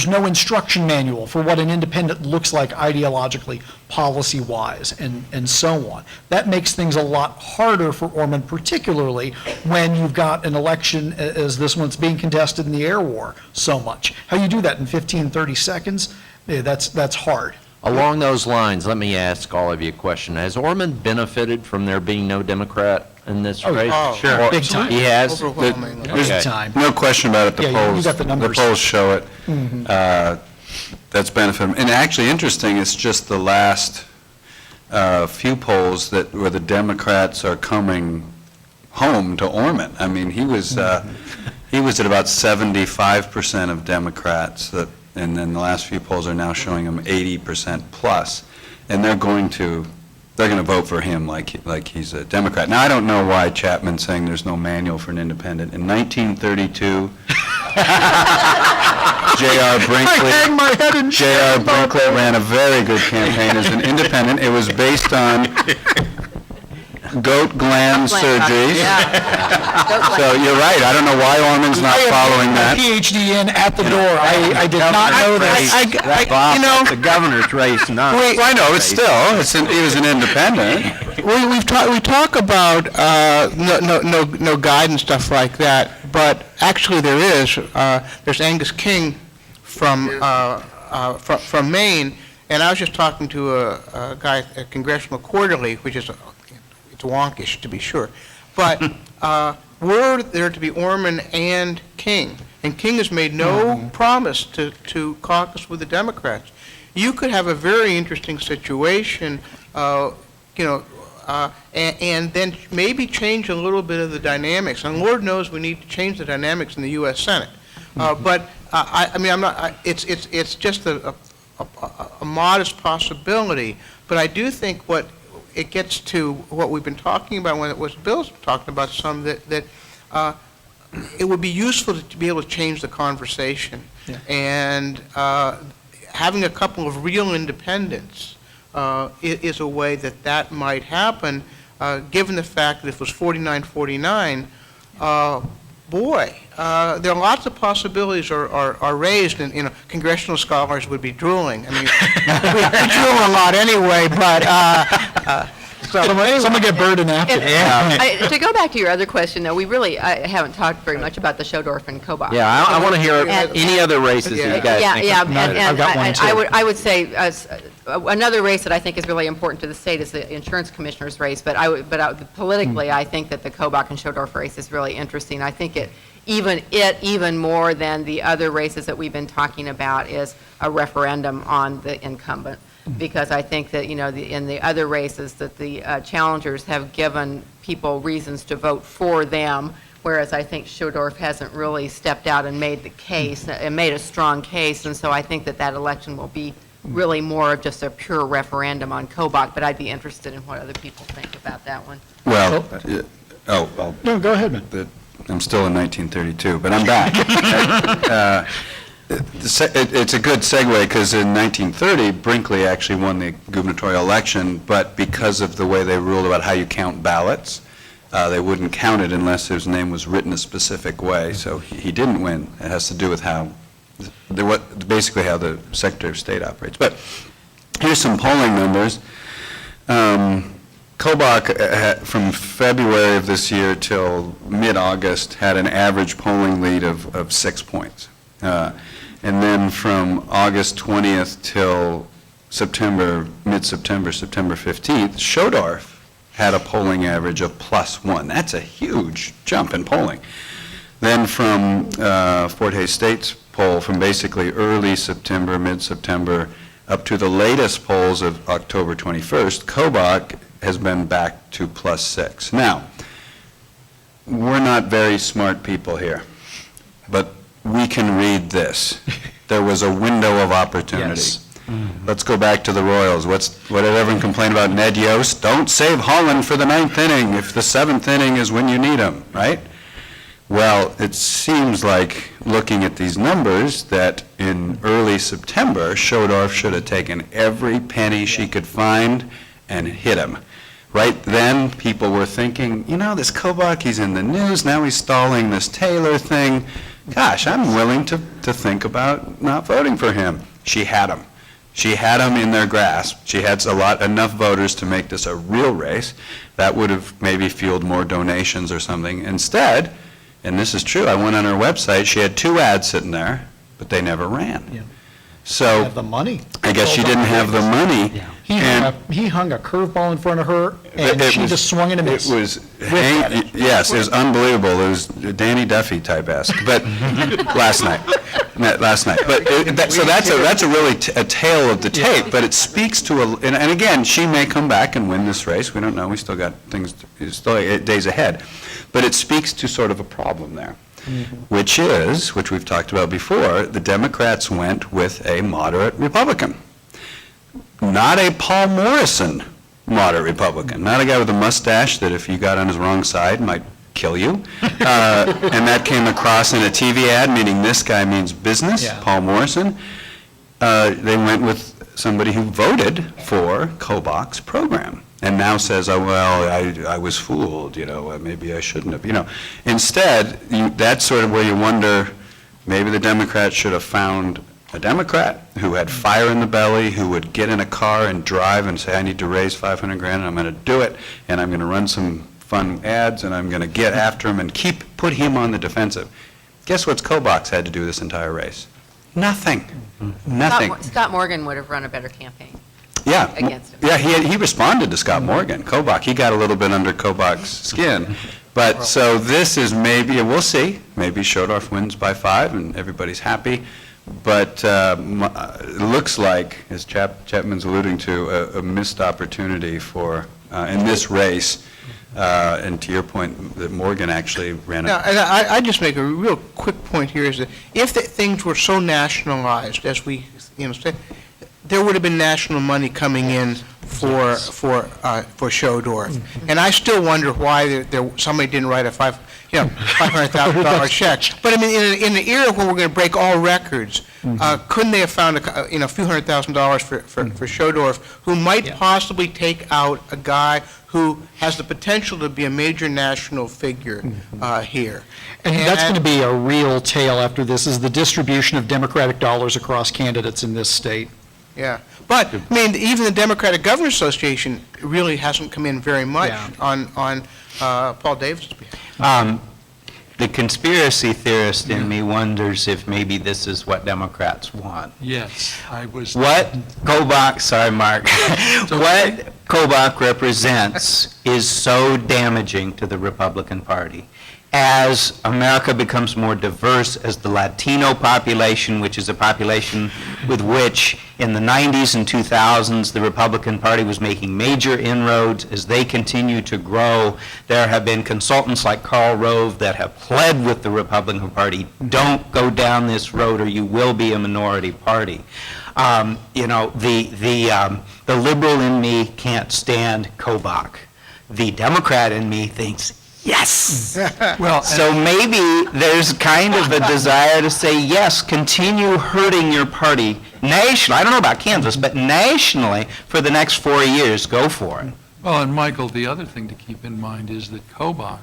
no instruction manual for what an independent looks like ideologically, policy-wise, and so on. That makes things a lot harder for Orman, particularly when you've got an election as this one's being contested in the air war so much. How you do that in 15, 30 seconds, that's hard. Along those lines, let me ask all of you a question. Has Orman benefited from there being no Democrat in this race? sure. Or- Big time. He has? Overwhelmingly. Big Okay. time. No question about it, the Yeah, you polls. got the numbers. polls show it. That's benefited. And actually interesting, it's just the last few polls where the Democrats are coming home to Orman. I mean, he was at about 75% of Democrats, and then the last few polls are now showing him 80% plus, and they're going to vote for him like he's a Democrat. Now, I don't know why Chapman's saying there's no manual for an independent. In 1932, J.R. Brinkley ran a very good campaign as an independent. It was based on goat gland surgeries. So you're right, I don't know why Orman's not following that. PhD at the door. I did not know that. Bob, the governor's race, not. Well, I know, it's still, he was an independent. We talk about no guide and stuff like that, but actually there's Angus King from Maine, and I was just talking to a guy at Congressional Quarterly, which is it's wonkish to be sure, but were there to be Orman and King, and King has made no promise to caucus with the Democrats. You could have a very interesting situation, and then maybe change a little bit of the dynamics. And Lord knows we need to change the dynamics in the U.S. Senate. But it's just a modest possibility. But I do think it gets to what we've been talking about when it was Bill's talking about some that it would be useful to be able to change the conversation. Yeah. And having a couple of real independents is a way that might happen, given the fact that if it was 49-49, there are lots of possibilities are raised, and congressional scholars would be drooling. I mean, we drool a lot anyway, but Someone get Burdett after. To go back to your other question, though, we really haven't talked very much about the Schodorf and Kobach. Yeah, I want to hear And- any other races that you guys think. I've got one, too. I would say another race that I think is really important to the state is the insurance commissioner's race, but politically, I think that the Kobach and Schodorf race is really interesting. I think even more than the other races that we've been talking about is a referendum on the incumbent, because I think that, in the other races that the challengers have given people reasons to vote for them, whereas I think Schodorf hasn't really stepped out and made the case, and made a strong case, and so I think that election will be really more of just a pure referendum on Kobach, but I'd be interested in what other people think about that one. Well, No, go ahead, man. I'm still in 1932, but I'm back. It's a good segue, because in 1930, Brinkley actually won the gubernatorial election, but because of the way they ruled about how you count ballots, they wouldn't count it unless his name was written a specific way, so he didn't win. It has to do with basically how the Secretary of State operates. But here's some polling numbers. Kobach, from February of this year till mid-August, had an average polling lead of 6 points. And then from August 20th till mid-September, September 15th, Schodorf had a polling average of +1. That's a huge jump in polling. Then from Fort Hays State's poll, from basically early September, mid-September, up to the latest polls of October 21st, Kobach has been back to +6. Now, we're not very smart people here, but we can read this. There was a window of opportunity. Yes. Let's go back to the Royals. What did everyone complain about Ned Yost? Don't save Holland for the 9th inning if the 7th inning is when you need him, right? Well, it seems like, looking at these numbers, that in early September, Schodorf should have taken every penny she could find and hit him. Right then, people were thinking, this Kobach, he's in the news, now he's stalling this Taylor thing. Gosh, I'm willing to think about not voting for him. She had him. She had him in their grasp. She had enough voters to make this a real race. That would have maybe fueled more donations or something. Instead, and this is true, I went on her website, she had 2 ads sitting there, but they never ran. Yeah. So, Have the money. I guess she didn't have the money. He hung a curveball in front of her, and she just swung and a miss. It was, yes, it was unbelievable. It was Danny Duffy-type-esque, but last night. But, so that's a really a tale of the tape, but it speaks to, and again, she may come back and win this race. We don't know. We still got days ahead. But it speaks to sort of a problem there. Which we've talked about before, the Democrats went with a moderate Republican. Not a Paul Morrison moderate Republican, not a guy with a mustache that if you got on his wrong side might kill you. And that came across in a TV ad, meaning this guy means business, Paul Morrison. They went with somebody who voted for Kobach's program. And now says, oh, well, I was fooled, maybe I shouldn't have, Instead, that's sort of where you wonder, maybe the Democrats should have found a Democrat who had fire in the belly, who would get in a car and drive and say, I need to raise $500,000, and I'm going to do it, and I'm going to run some fun ads, and I'm going to get after him and put him on the defensive. Guess what Kobach's had to do this entire race? Nothing. Nothing. Scott Morgan would have run a better campaign. Yeah, against him. yeah, he responded to Scott Morgan. Kobach, he got a little bit under Kobach's skin. But so this is maybe, we'll see, maybe Schodorf wins by 5 and everybody's happy. But it looks like, as Chapman's alluding to, a missed opportunity for, in this race, and to your point, that Morgan actually ran Now, and I just make a real quick point here is that if things were so nationalized, as we said, there would have been national money coming in for Schodorf. And I still wonder why somebody didn't write a $500,000 check. But I mean, in the era when we're going to break all records, couldn't they have found a few $100,000 for Schodorf, who might possibly take out a guy who has the potential to be a major national figure here? And that's going to be a real tale after this, is the distribution of Democratic dollars across candidates in this state. Yeah, but, I mean, even the Democratic Governors Association really hasn't come in very much on Paul Davis's behalf. The conspiracy theorist in me wonders if maybe this is what Democrats want. Yes, I was. What Kobach, sorry, Mark, what Kobach represents is so damaging to the Republican Party. As America becomes more diverse, as the Latino population, which is a population with which in the 90s and 2000s the Republican Party was making major inroads, as they continue to grow, there have been consultants like Karl Rove that have pled with the Republican Party, don't go down this road or you will be a minority party. The liberal in me can't stand Kobach. The Democrat in me thinks, yes. Well, So maybe there's kind of a desire to say, yes, continue hurting your party nationally. I don't know about Kansas, but nationally for the next 4 years, go for it. well, and Michael, the other thing to keep in mind is that Kobach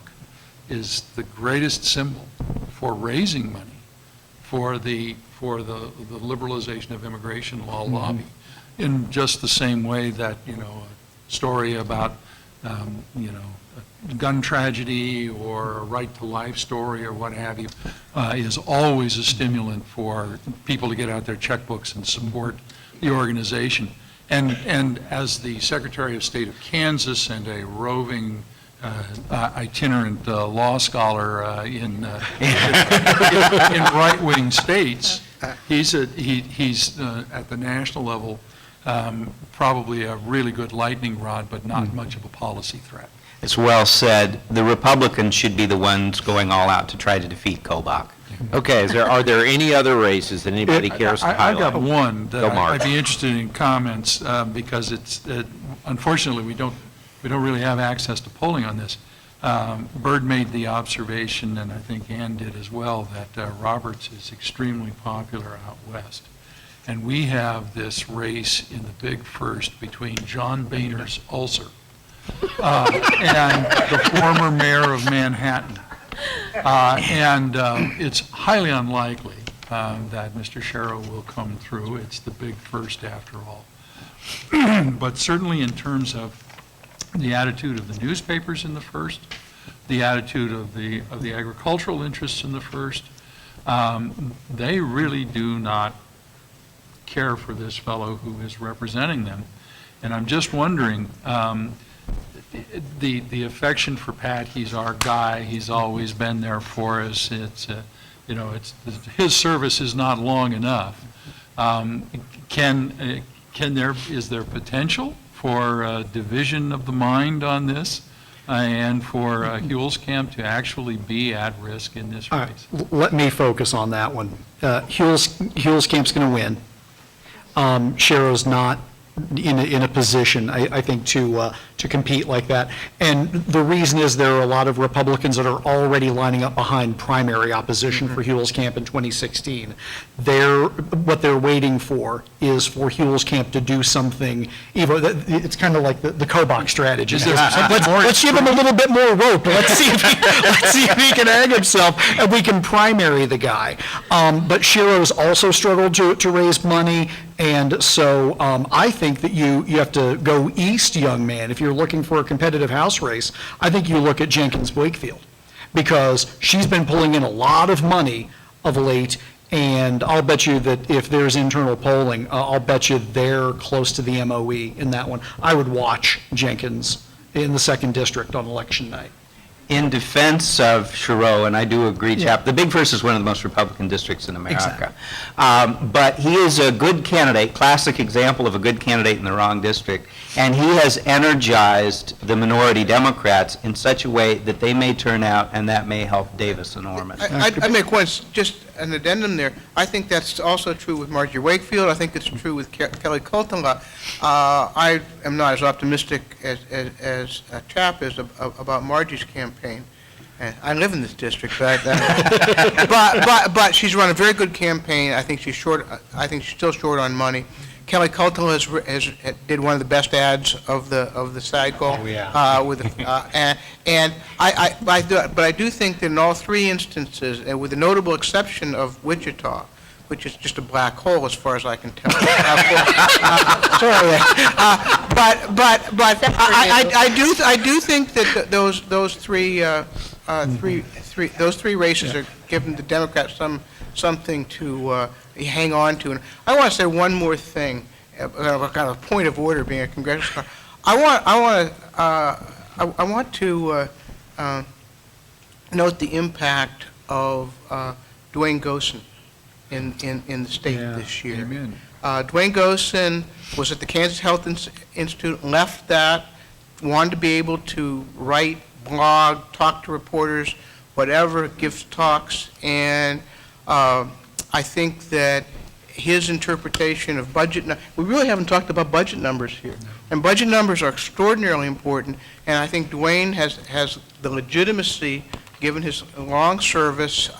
is the greatest symbol for raising money for the liberalization of immigration law lobby, in just the same way that, a story about, gun tragedy or a right to life story or what have you, is always a stimulant for people to get out their checkbooks and support the organization. And as the Secretary of State of Kansas and a roving itinerant law scholar in right-wing states. He's at the national level probably a really good lightning rod, but not much of a policy threat. It's well said. The Republicans should be the ones going all out to try to defeat Kobach. Okay, are there any other races that anybody cares to I've highlight? got one that Go, Mark. I'd be interested in comments, because it's, unfortunately, we don't really have access to polling on this. Byrd made the observation, and I think Ann did as well, that Roberts is extremely popular out west. And we have this race in the big first between John Boehner's ulcer and the former mayor of Manhattan. It's highly unlikely that Mr. Sherrow will come through. It's the big first after all. But certainly in terms of the attitude of the newspapers in the first, the attitude of the agricultural interests in the first, they really do not care for this fellow who is representing them. And I'm just wondering, the affection for Pat, he's our guy, he's always been there for us, his service is not long enough. Is there potential for division of the mind on this, and for Huelskamp to actually be at risk in this race? Let me focus on that one. Huelskamp's going to win. Sherrow's not in a position, I think, to compete like that. And the reason is there are a lot of Republicans that are already lining up behind primary opposition for Huelskamp in 2016. What they're waiting for is for Huelskamp to do something. It's kind of like the Kobach strategy. Let's give him a little bit more rope. Let's see if he can hang himself, and we can primary the guy. But Sherrow's also struggled to raise money. And so I think that you have to go east, young man. If you're looking for a competitive House race, I think you look at Jenkins Wakefield, because she's been pulling in a lot of money of late, and I'll bet you that if there's internal polling, I'll bet you they're close to the MOE in that one. I would watch Jenkins in the 2nd District on election night. In defense of Sherrow, and I do agree, Chap, the Big First is one of the most Republican districts in America. Exactly. But he is a good candidate, classic example of a good candidate in the wrong district, and he has energized the minority Democrats in such a way that they may turn out, and that may help Davis enormously. I'd make just an addendum there. I think that's also true with Marjorie Wakefield. I think it's true with Kelly Colton. I am not as optimistic as Chap is about Margie's campaign. I live in this district, but she's run a very good campaign. I think she's short. I think she's still short on money. Kelly Colton did one of the best ads of the cycle. Oh, yeah. But I do think that in all 3 instances, and with the notable exception of Wichita, which is just a black hole as far as I can tell. I do think that those three races are giving the Democrats something to hang on to. And I want to say one more thing, kind of a point of order, being a congressional scholar. I want to note the impact of Dwayne Gosen in the state this year. Amen. Dwayne Gosen was at the Kansas Health Institute, left that, wanted to be able to write, blog, talk to reporters, whatever, give talks, and I think that his interpretation of budget, we really haven't talked about budget numbers here, and budget numbers are extraordinarily important, and I think Dwayne has the legitimacy, given his long service,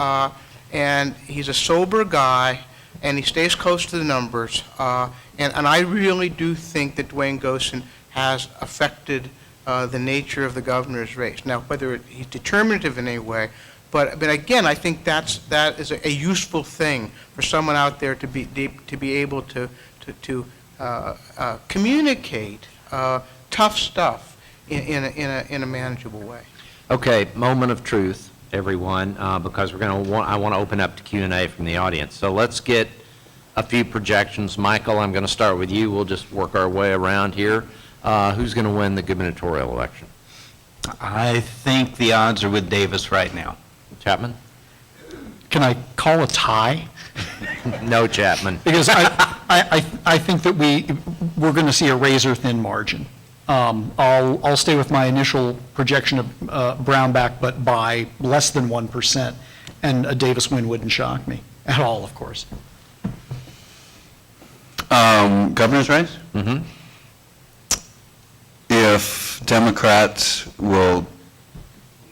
and he's a sober guy, and he stays close to the numbers, and I really do think that Dwayne Gosen has affected the nature of the governor's race. Now, whether he's determinative in any way, but again, I think that is a useful thing for someone out there to be able to communicate tough stuff in a manageable way. Okay, moment of truth, everyone, because I want to open up to Q&A from the audience. So let's get a few projections. Michael, I'm going to start with you. We'll just work our way around here. Who's going to win the gubernatorial election? I think the odds are with Davis right now. Chapman? Can I call a tie? No, Chapman. Because I think that we're going to see a razor-thin margin. I'll stay with my initial projection of Brownback, but by less than 1%, and a Davis win wouldn't shock me at all, of course. Governor's race? Mm-hmm. If Democrats will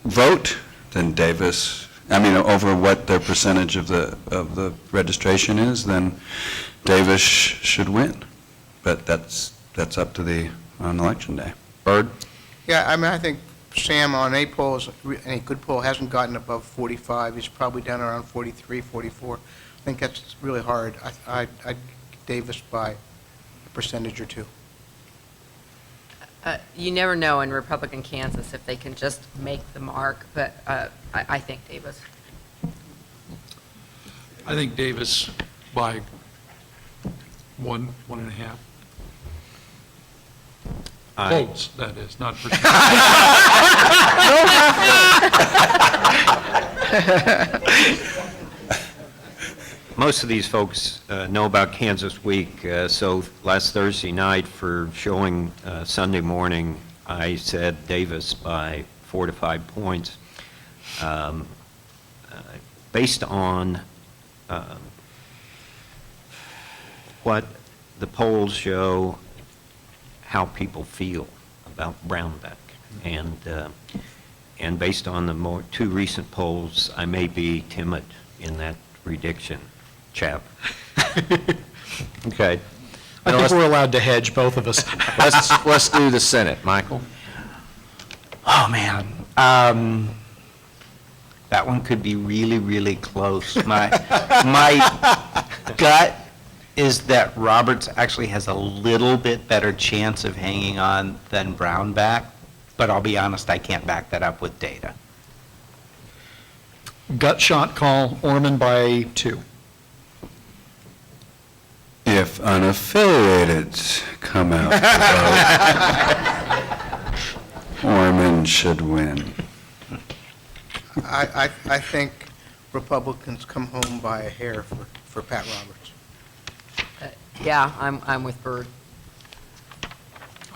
vote, then Davis, over what their percentage of the registration is, then Davis should win. But that's up to on election day. Byrd? Yeah, I think Sam on a polls, any good poll, hasn't gotten above 45. He's probably down around 43, 44. I think that's really hard. I'd Davis by a percentage or two. You never know in Republican Kansas if they can just make the mark, but I think Davis. I think Davis by 1.5. Votes, that is, not percent. Most of these folks know about Kansas Week, so last Thursday night for showing Sunday morning, I said Davis by 4 to 5 points. Based on what the polls show, how people feel about Brownback, and based on the two recent polls, I may be timid in that prediction. Chap. Okay. I think we're allowed to hedge, both of us. Let's do the Senate. Michael? Oh, man. That one could be really, really close. My gut is that Roberts actually has a little bit better chance of hanging on than Brownback, but I'll be honest, I can't back that up with data. Gut shot call, Orman by 2. If unaffiliated come out to vote, Orman should win. I think Republicans come home by a hair for Pat Roberts. Yeah, I'm with Byrd.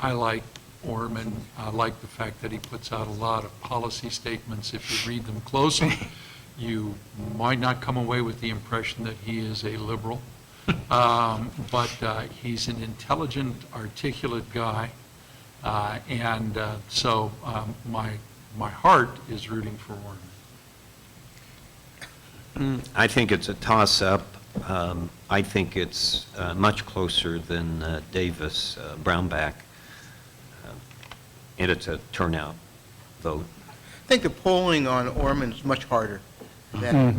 I like Orman. I like the fact that he puts out a lot of policy statements. If you read them closely, you might not come away with the impression that he is a liberal. But he's an intelligent, articulate guy, and so my heart is rooting for Orman. I think it's a toss-up. I think it's much closer than Davis, Brownback, and it's a turnout vote. I think the polling on Orman is much harder than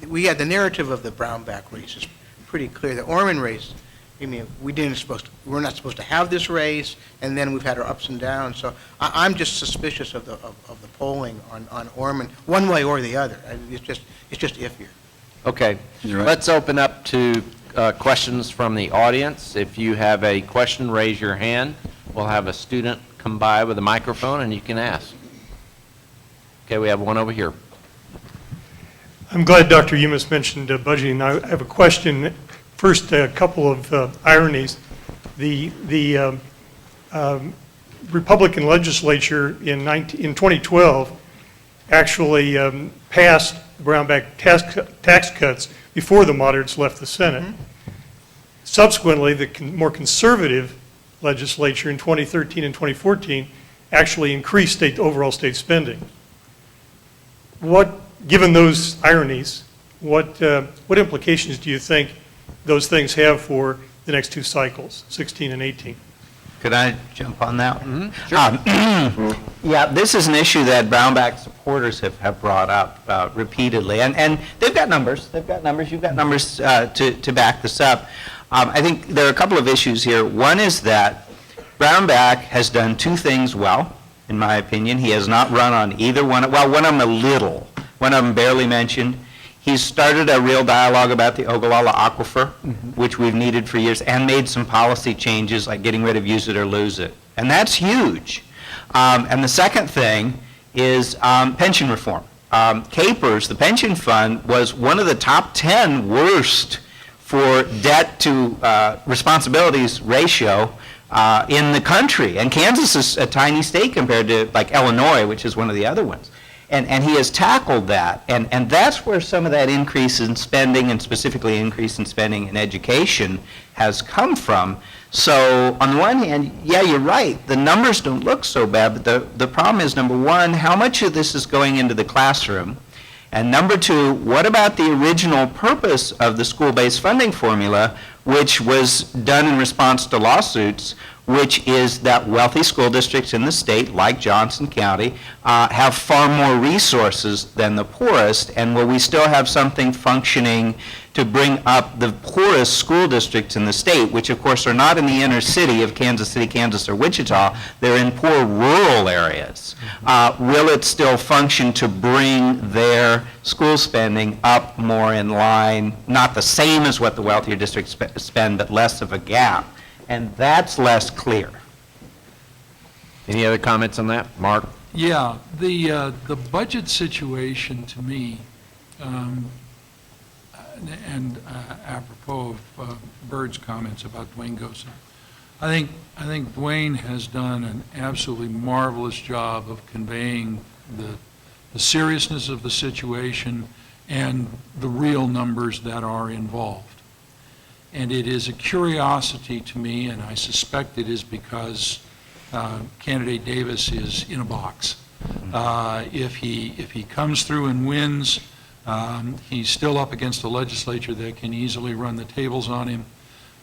we had the narrative of the Brownback race is pretty clear. The Orman race, we're not supposed to have this race, and then we've had our ups and downs. So I'm just suspicious of the polling on Orman, one way or the other. It's just iffier. Okay. You're right. Let's open up to questions from the audience. If you have a question, raise your hand. We'll have a student come by with a microphone, and you can ask. Okay, we have one over here. I'm glad Dr. Loomis mentioned budgeting. I have a question. First, a couple of ironies. The Republican legislature in 2012 actually passed Brownback tax cuts before the moderates left the Senate. Mm-hmm. Subsequently, the more conservative legislature in 2013 and 2014 actually increased overall state spending. Given those ironies, what implications do you think those things have for the next two cycles, 16 and 18? Could I jump on that? Mm-hmm. Sure. Yeah, this is an issue that Brownback supporters have brought up repeatedly, and they've got numbers. You've got numbers to back this up. I think there are a couple of issues here. One is that Brownback has done two things well, in my opinion. He has not run on either one. Well, one of them a little. One of them barely mentioned. He's started a real dialogue about the Ogallala Aquifer, which we've needed for years, and made some policy changes like getting rid of use it or lose it. And that's huge. And the second thing is pension reform. CAPERS, the pension fund, was one of the top 10 worst for debt to responsibilities ratio in the country. And Kansas is a tiny state compared to like Illinois, which is one of the other ones. And he has tackled that. And that's where some of that increase in spending, and specifically increase in spending in education, has come from. So on the one hand, yeah, you're right, the numbers don't look so bad, but the problem is, number one, how much of this is going into the classroom? And number two, what about the original purpose of the school-based funding formula, which was done in response to lawsuits, which is that wealthy school districts in the state, like Johnson County, have far more resources than the poorest, and will we still have something functioning to bring up the poorest school districts in the state, which of course are not in the inner city of Kansas City, Kansas, or Wichita, they're in poor rural areas. Will it still function to bring their school spending up more in line, not the same as what the wealthier districts spend, but less of a gap? And that's less clear. Any other comments on that? Mark? Yeah, the budget situation to me, and apropos of Bird's comments about Dwayne Gosa, I think Dwayne has done an absolutely marvelous job of conveying the seriousness of the situation and the real numbers that are involved. And it is a curiosity to me, and I suspect it is because candidate Davis is in a box. If he comes through and wins, he's still up against a legislature that can easily run the tables on him,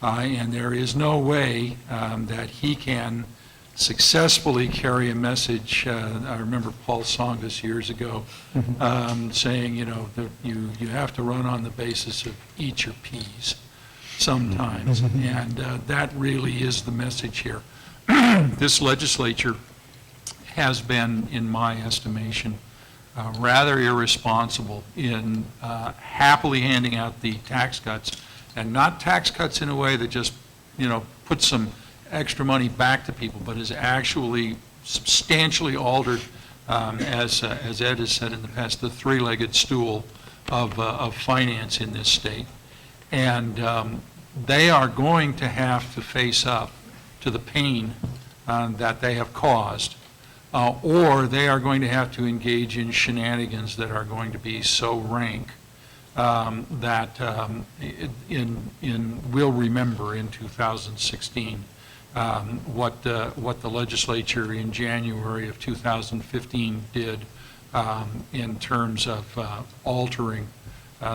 and there is no way that he can successfully carry a message. I remember Paul Tsongas years ago saying, that you have to run on the basis of eat your peas sometimes, and that really is the message here. This legislature has been, in my estimation, rather irresponsible in happily handing out the tax cuts, and not tax cuts in a way that just, puts some extra money back to people, but has actually substantially altered, as Ed has said in the past, the three-legged stool of finance in this state. And they are going to have to face up to the pain that they have caused, or they are going to have to engage in shenanigans that are going to be so rank that we'll remember in 2016 what the legislature in January of 2015 did in terms of altering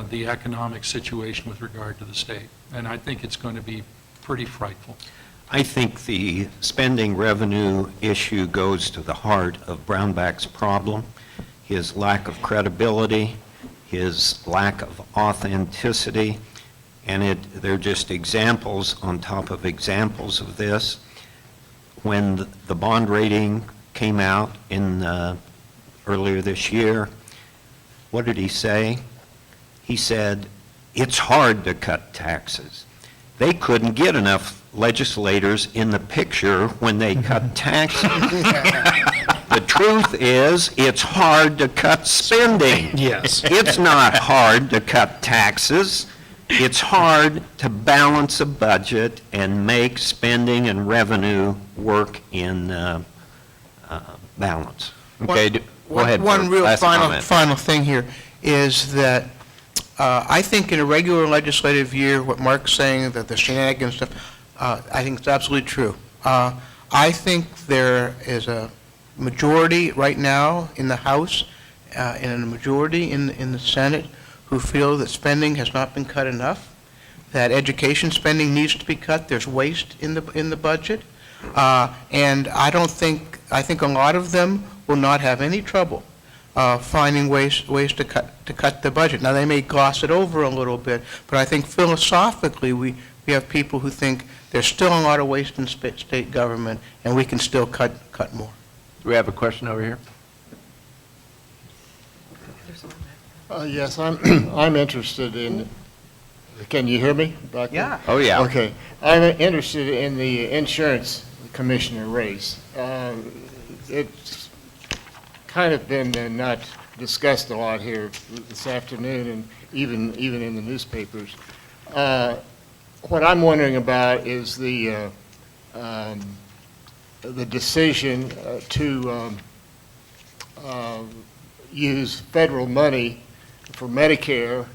the economic situation with regard to the state. And I think it's going to be pretty frightful. I think the spending revenue issue goes to the heart of Brownback's problem, his lack of credibility, his lack of authenticity, and they're just examples on top of examples of this. When the bond rating came out earlier this year, what did he say? He said, it's hard to cut taxes. They couldn't get enough legislators in the picture when they cut taxes. The truth is, it's hard to cut spending. Yes. It's not hard to cut taxes. It's hard to balance a budget and make spending and revenue work in balance. Okay, go ahead. One Bert. real Last comment. final thing here is that I think in a regular legislative year, what Mark's saying, that the shenanigans stuff, I think it's absolutely true. I think there is a majority right now in the House and a majority in the Senate who feel that spending has not been cut enough, that education spending needs to be cut. There's waste in the budget, and I think a lot of them will not have any trouble finding ways to cut the budget. Now, they may gloss it over a little bit, but I think philosophically we have people who think there's still a lot of waste in state government, and we can still cut more. Do we have a question over here? Yes, I'm interested in, can you hear me back there? Yeah. Oh, yeah. Okay. I'm interested in the insurance commissioner race. It's kind of been not discussed a lot here this afternoon, and even in the newspapers. What I'm wondering about is the decision to use federal money for Medicare.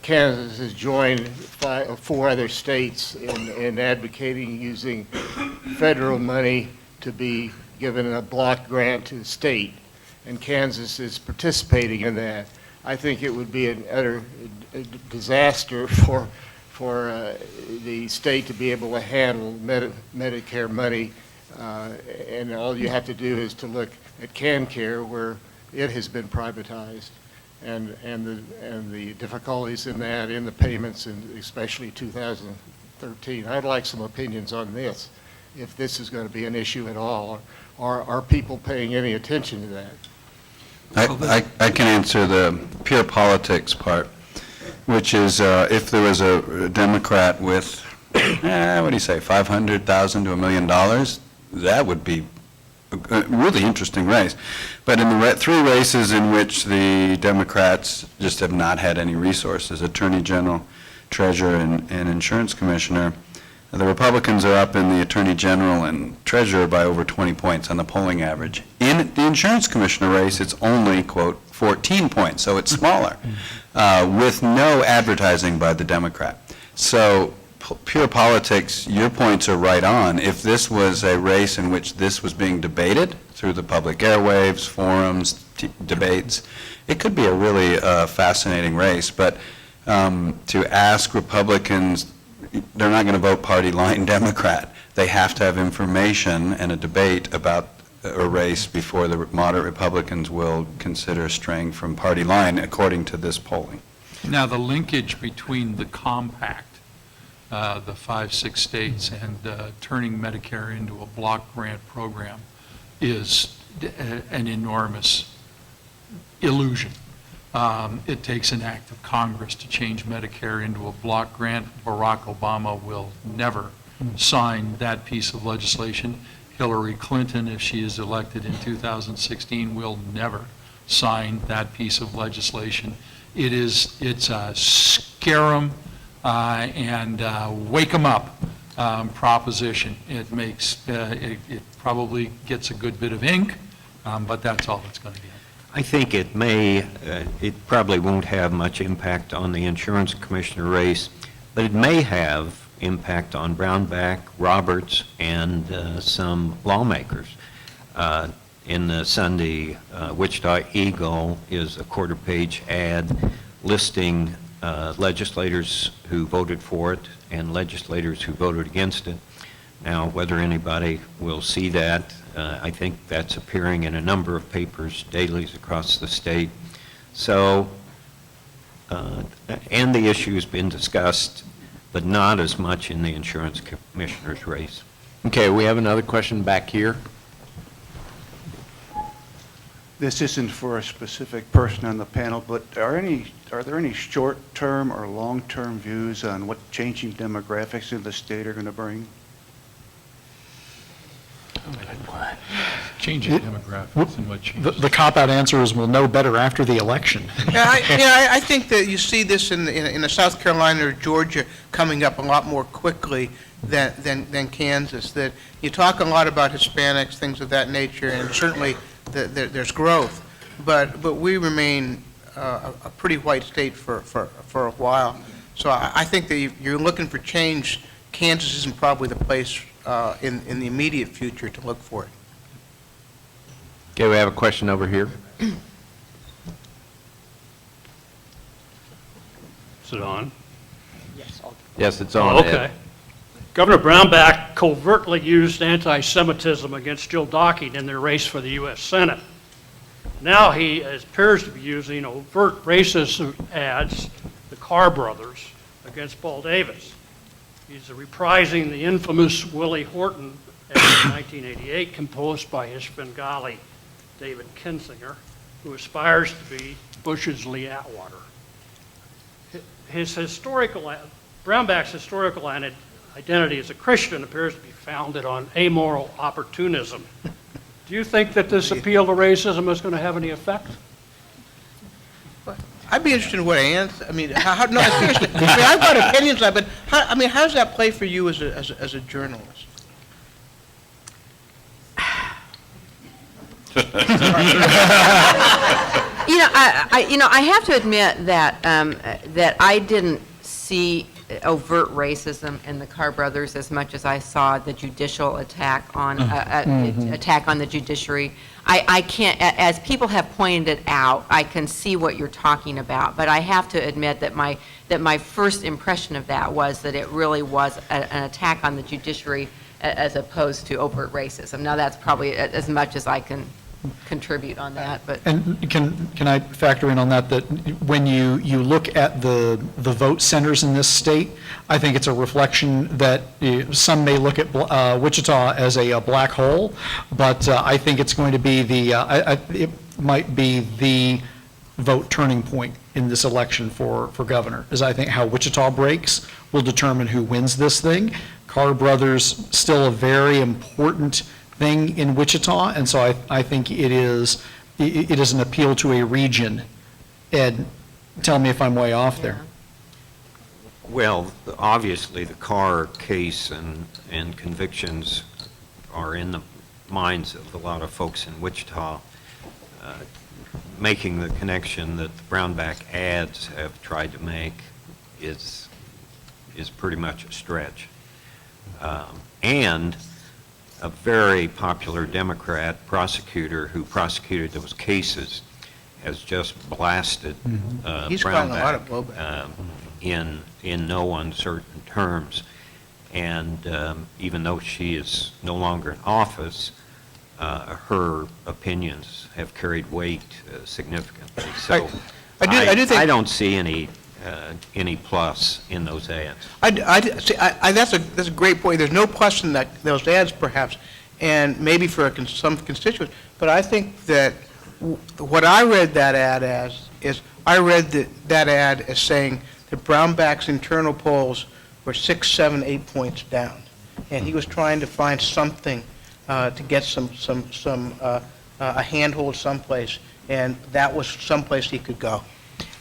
Kansas has joined 4 other states in advocating using federal money to be given a block grant to the state, and Kansas is participating in that. I think it would be an utter disaster for the state to be able to handle Medicare money, and all you have to do is to look at CanCare, where it has been privatized, and the difficulties in that, in the payments, and especially 2013. I'd like some opinions on this, if this is going to be an issue at all, or are people paying any attention to that? I can answer the pure politics part, which is if there was a Democrat with, what do you say, $500,000 to $1 million, that would be a really interesting race. But in the 3 races in which the Democrats just have not had any resources, Attorney General, Treasurer, and Insurance Commissioner, the Republicans are up in the Attorney General and Treasurer by over 20 points on the polling average. In the Insurance Commissioner race, it's only, quote, 14 points, so it's smaller, with no advertising by the Democrat. So pure politics, your points are right on. If this was a race in which this was being debated through the public airwaves, forums, debates, it could be a really fascinating race. But to ask Republicans, they're not going to vote party line Democrat. They have to have information and a debate about a race before the moderate Republicans will consider straying from party line, according to this polling. Now, the linkage between the compact, the 5-6 states, and turning Medicare into a block grant program is an enormous illusion. It takes an act of Congress to change Medicare into a block grant. Barack Obama will never sign that piece of legislation. Hillary Clinton, if she is elected in 2016, will never sign that piece of legislation. It's a scare 'em and wake 'em up proposition. It makes, it probably gets a good bit of ink, but that's all it's going to get. I think it probably won't have much impact on the insurance commissioner race, but it may have impact on Brownback, Roberts, and some lawmakers. In the Sunday Wichita Eagle is a quarter-page ad listing legislators who voted for it and legislators who voted against it. Now, whether anybody will see that, I think that's appearing in a number of papers, dailies across the state. So, and the issue's been discussed, but not as much in the insurance commissioner's race. Okay, we have another question back here. This isn't for a specific person on the panel, but are there any short-term or long-term views on what changing demographics in the state are going to bring? Changing demographics and what changes. The cop-out answer is we'll know better after the election. I think that you see this in South Carolina or Georgia coming up a lot more quickly than Kansas. That you talk a lot about Hispanics, things of that nature, and certainly there's growth, but we remain a pretty white state for a while. So I think that you're looking for change. Kansas isn't probably the place in the immediate future to look for it. Okay, we have a question over here. Is it on? Yes, it's on. Oh, okay. Governor Brownback covertly used anti-Semitism against Joe Docking in their race for the U.S. Senate. Now he appears to be using overt racist ads, the Carr brothers, against Paul Davis. He's reprising the infamous Willie Horton ad in 1988, composed by his Bengali David Kinzinger, who aspires to be Bush's Lee Atwater. His Brownback's historical identity as a Christian appears to be founded on amoral opportunism. Do you think that this appeal to racism is going to have any effect? I'd be interested in what Ann's, I mean, no, seriously, I mean, I've got opinions on it, but how does that play for you as a journalist? I have to admit that, that I didn't see overt racism in the Carr brothers as much as I saw the judicial attack on, attack on the judiciary. I can't, as people have pointed it out, I can see what you're talking about, but I have to admit that my first impression of that was that it really was an attack on the judiciary as opposed to overt racism. Now, that's probably as much as I can contribute on that, but. And can I factor in on that, that when you look at the vote centers in this state, I think it's a reflection that some may look at Wichita as a black hole, but I think it's going to be it might be the vote turning point in this election for governor, as I think how Wichita breaks will determine who wins this thing. Carr brothers still a very important thing in Wichita, and so I think it is an appeal to a region. Ed, tell me if I'm way off there. Well, obviously, the Carr case and convictions are in the minds of a lot of folks in Wichita. Making the connection that the Brownback ads have tried to make is pretty much a stretch. And a very popular Democrat prosecutor who prosecuted those cases has just blasted He's gotten a lot of Brownback in no uncertain terms. And even though she is no longer in office, her opinions have carried weight significantly. So I do think I don't see any plus in those ads. That's a great point. There's no question that those ads, perhaps, and maybe for some constituents, but I think that what I read that ad as is I read that ad as saying that Brownback's internal polls were 6, 7, 8 points down, and he was trying to find something to get a handhold someplace, and that was someplace he could go.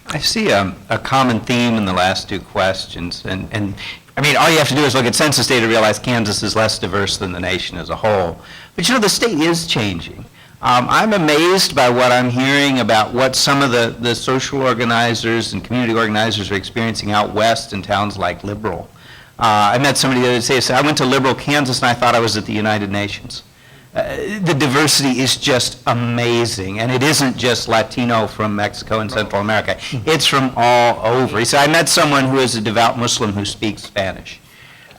I see a common theme in the last two questions, and I mean, all you have to do is look at census data to realize Kansas is less diverse than the nation as a whole. But the state is changing. I'm amazed by what I'm hearing about what some of the social organizers and community organizers are experiencing out west in towns like Liberal. I met somebody the other day who said, I went to Liberal, Kansas, and I thought I was at the United Nations. The diversity is just amazing, and it isn't just Latino from Mexico and Central America. It's from all over. He said, I met someone who is a devout Muslim who speaks Spanish.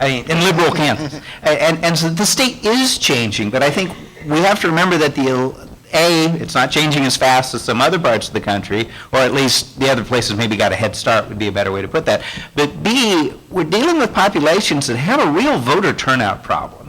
In Liberal Kansas. And so the state is changing, but I think we have to remember that it's not changing as fast as some other parts of the country, or at least the other places maybe got a head start would be a better way to put that. But B, we're dealing with populations that have a real voter turnout problem.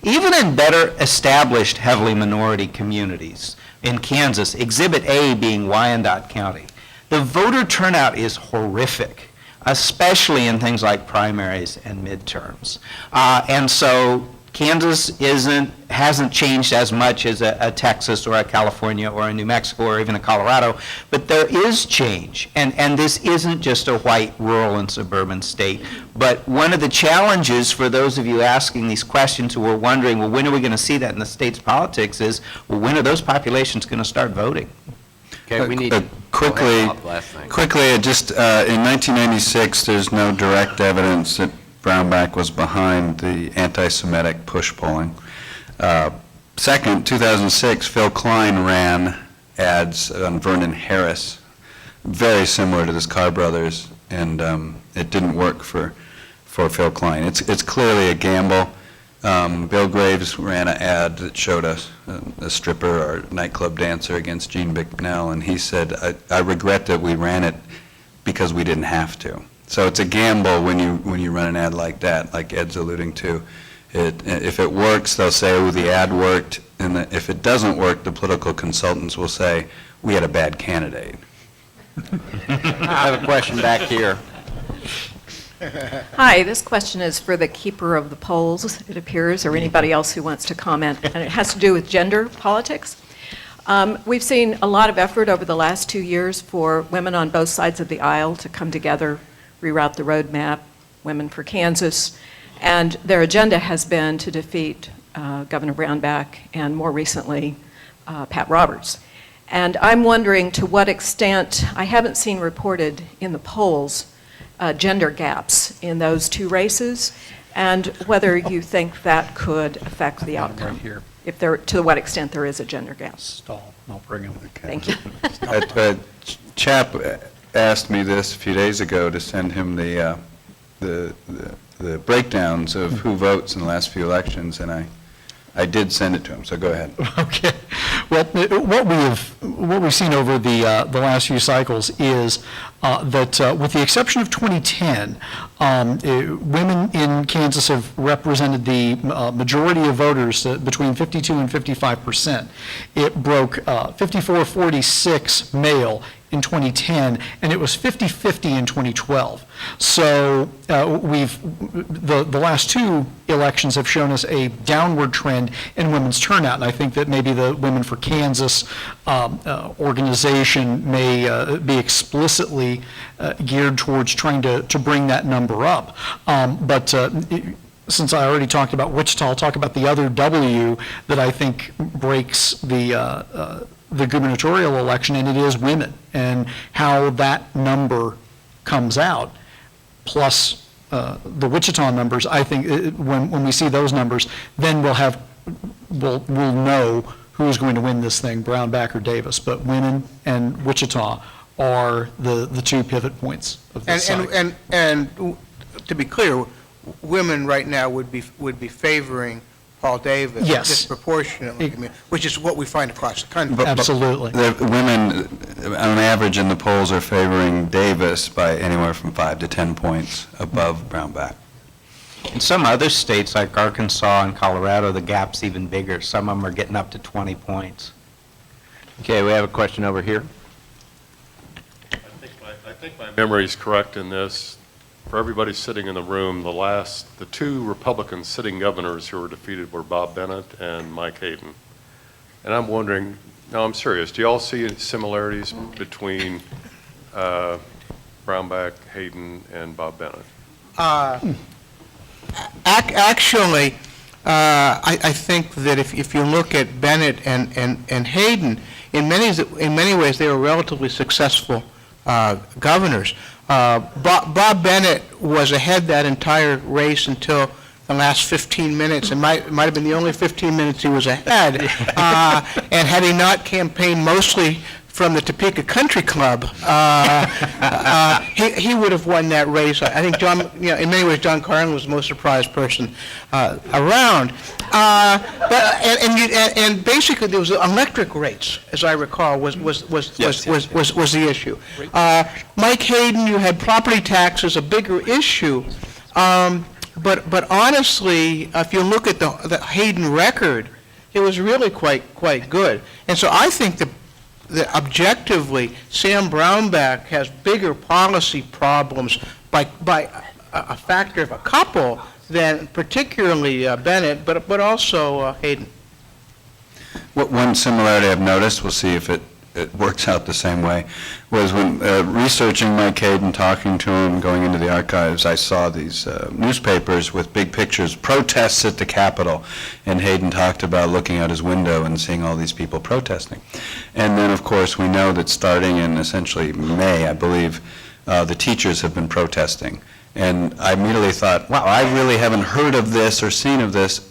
Even in better established heavily minority communities in Kansas, Exhibit A being Wyandotte County, the voter turnout is horrific, especially in things like primaries and midterms. And so Kansas hasn't changed as much as a Texas or a California or a New Mexico or even a Colorado, but there is change. And this isn't just a white rural and suburban state. But one of the challenges for those of you asking these questions who are wondering, well, when are we going to see that in the state's politics is, well, when are those populations going to start voting? Okay, we need quickly, just in 1996, there's no direct evidence that Brownback was behind the anti-Semitic push polling. Second, 2006, Phil Klein ran ads on Vernon Harris, very similar to this Carr brothers, and it didn't work for Phil Klein. It's clearly a gamble. Bill Graves ran an ad that showed us a stripper or nightclub dancer against Gene Bicknell, and he said, I regret that we ran it because we didn't have to. So it's a gamble when you run an ad like that, like Ed's alluding to. If it works, they'll say, oh, the ad worked, and if it doesn't work, the political consultants will say, we had a bad candidate. I have a question back here. Hi, this question is for the keeper of the polls, it appears, or anybody else who wants to comment, and it has to do with gender politics. We've seen a lot of effort over the last 2 years for women on both sides of the aisle to come together, reroute the roadmap, Women for Kansas, and their agenda has been to defeat Governor Brownback and more recently Pat Roberts. And I'm wondering to what extent, I haven't seen reported in the polls, gender gaps in those two races, and whether you think that could affect the outcome. Right here. If there, to what extent there is a gender gap. Stall, I'll bring him. Thank you. Chap asked me this a few days ago to send him the breakdowns of who votes in the last few elections, and I did send it to him, so go ahead. Okay. Well, what we've seen over the last few cycles is that with the exception of 2010, women in Kansas have represented the majority of voters between 52 and 55%. It broke 54-46 male in 2010, and it was 50-50 in 2012. So the last two elections have shown us a downward trend in women's turnout, and I think that maybe the Women for Kansas organization may be explicitly geared towards trying to bring that number up. Since I already talked about Wichita, I'll talk about the other W that I think breaks the gubernatorial election, and it is women, and how that number comes out, plus the Wichita numbers. I think when we see those numbers, then we'll know who is going to win this thing, Brownback or Davis. But women and Wichita are the two pivot points of this cycle. And to be clear, women right now would be favoring Paul Davis Yes. disproportionately, which is what we find across the country. Absolutely. The women, on average, in the polls are favoring Davis by anywhere from 5 to 10 points above Brownback. In some other states, like Arkansas and Colorado, the gap's even bigger. Some of them are getting up to 20 points. Okay, we have a question over here. I think my memory is correct in this. For everybody sitting in the room, the two Republican sitting governors who were defeated were Bob Bennett and Mike Hayden. And I'm wondering, no, I'm serious, do you all see similarities between Brownback, Hayden, and Bob Bennett? Actually, I think that if you look at Bennett and Hayden, in many ways, they were relatively successful governors. Bob Bennett was ahead that entire race until the last 15 minutes. It might have been the only 15 minutes he was ahead. And had he not campaigned mostly from the Topeka Country Club, he would have won that race. I think in many ways, John Carlin was the most surprised person around. And basically, there was electric rates, as I recall, was the issue. Mike Hayden, you had property taxes, a bigger issue. But honestly, if you look at the Hayden record, it was really quite good. And so I think that objectively, Sam Brownback has bigger policy problems by a factor of a couple than particularly Bennett, but also Hayden. One similarity I've noticed, we'll see if it works out the same way, was when researching Mike Hayden, talking to him, going into the archives, I saw these newspapers with big pictures, protests at the Capitol, and Hayden talked about looking out his window and seeing all these people protesting. And then, of course, we know that starting in essentially May, I believe, the teachers have been protesting. And I immediately thought, wow, I really haven't heard of this or seen of this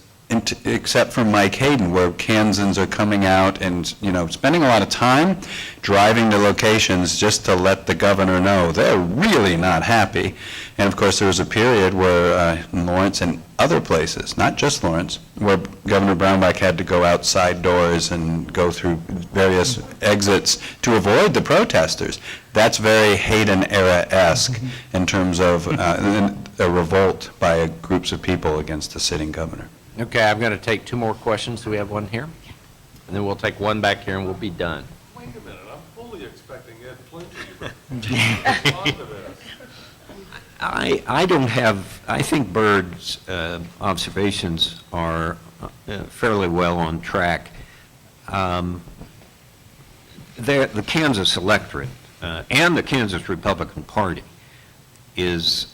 except for Mike Hayden, where Kansans are coming out and, spending a lot of time driving to locations just to let the governor know they're really not happy. And of course, there was a period where in Lawrence and other places, not just Lawrence, where Governor Brownback had to go outside doors and go through various exits to avoid the protesters. That's very Hayden era-esque in terms of a revolt by groups of people against the sitting governor. Okay, I'm going to take two more questions. Do we have one here? And then we'll take one back here and we'll be done. Wait a minute, I'm fully expecting Ed Flentje to respond to this. I don't have, I think Byrd's observations are fairly well on track. The Kansas electorate and the Kansas Republican Party has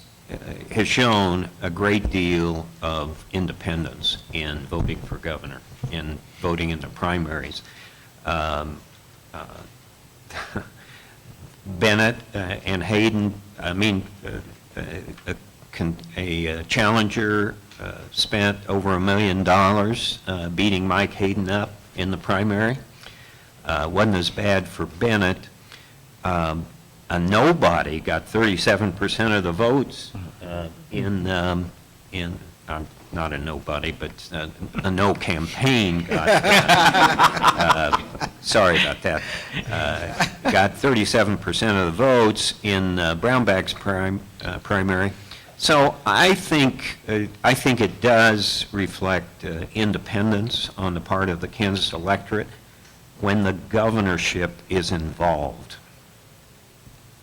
shown a great deal of independence in voting for governor, in voting in the primaries. Bennett and Hayden, a challenger spent over $1 million beating Mike Hayden up in the primary. Wasn't as bad for Bennett. A nobody got 37% of the votes not a nobody, but a no campaign got, sorry about that, got 37% of the votes in Brownback's primary. So I think it does reflect independence on the part of the Kansas electorate when the governorship is involved.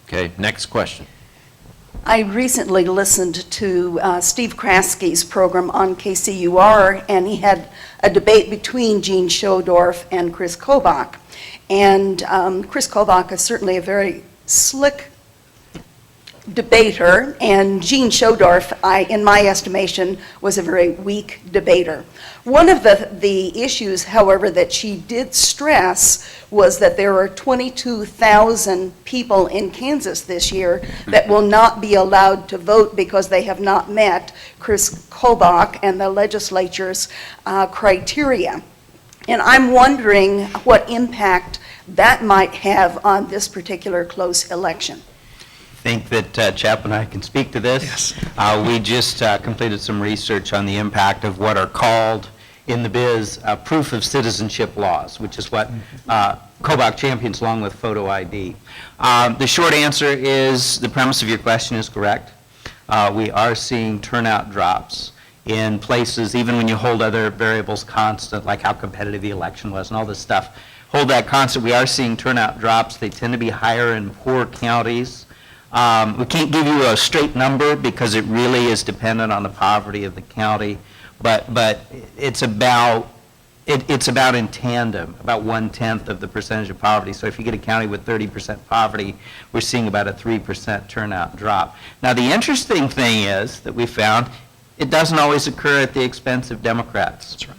Okay, next question. I recently listened to Steve Kraski's program on KCUR, and he had a debate between Gene Schodorf and Chris Kobach. And Chris Kobach is certainly a very slick debater, and Gene Schodorf, in my estimation, was a very weak debater. One of the issues, however, that she did stress was that there are 22,000 people in Kansas this year that will not be allowed to vote because they have not met Chris Kobach and the legislature's criteria. And I'm wondering what impact that might have on this particular close election. I think that Chapman and I can speak to this. Yes. We just completed some research on the impact of what are called in the biz proof of citizenship laws, which is what Kobach champions along with photo ID. The short answer is the premise of your question is correct. We are seeing turnout drops in places, even when you hold other variables constant, like how competitive the election was and all this stuff. Hold that constant, we are seeing turnout drops. They tend to be higher in poor counties. We can't give you a straight number because it really is dependent on the poverty of the county, but it's about in tandem, about 1/10 of the percentage of poverty. So if you get a county with 30% poverty, we're seeing about a 3% turnout drop. Now the interesting thing is that we found it doesn't always occur at the expense of Democrats. That's right.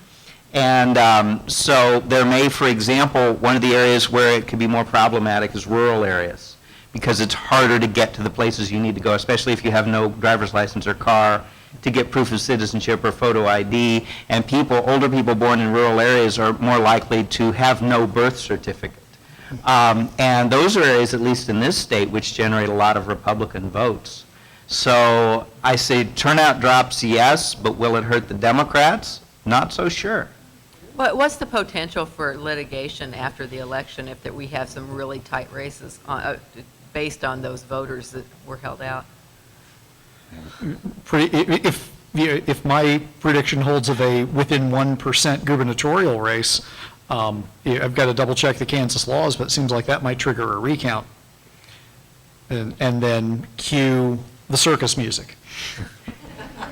And so there may, for example, one of the areas where it could be more problematic is rural areas, because it's harder to get to the places you need to go, especially if you have no driver's license or car, to get proof of citizenship or photo ID. And older people born in rural areas are more likely to have no birth certificate. And those are areas, at least in this state, which generate a lot of Republican votes. So I say turnout drops, yes, but will it hurt the Democrats? Not so sure. What's the potential for litigation after the election if we have some really tight races based on those voters that were held out? If my prediction holds of a within 1% gubernatorial race, I've got to double check the Kansas laws, but it seems like that might trigger a recount. And then cue the circus music.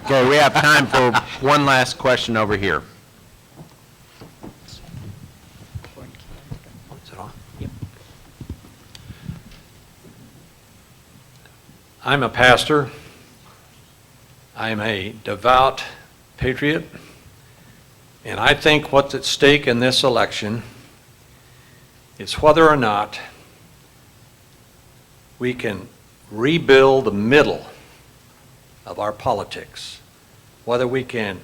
Okay, we have time for one last question over here. I'm a pastor. I'm a devout patriot. And I think what's at stake in this election is whether or not we can rebuild the middle of our politics, whether we can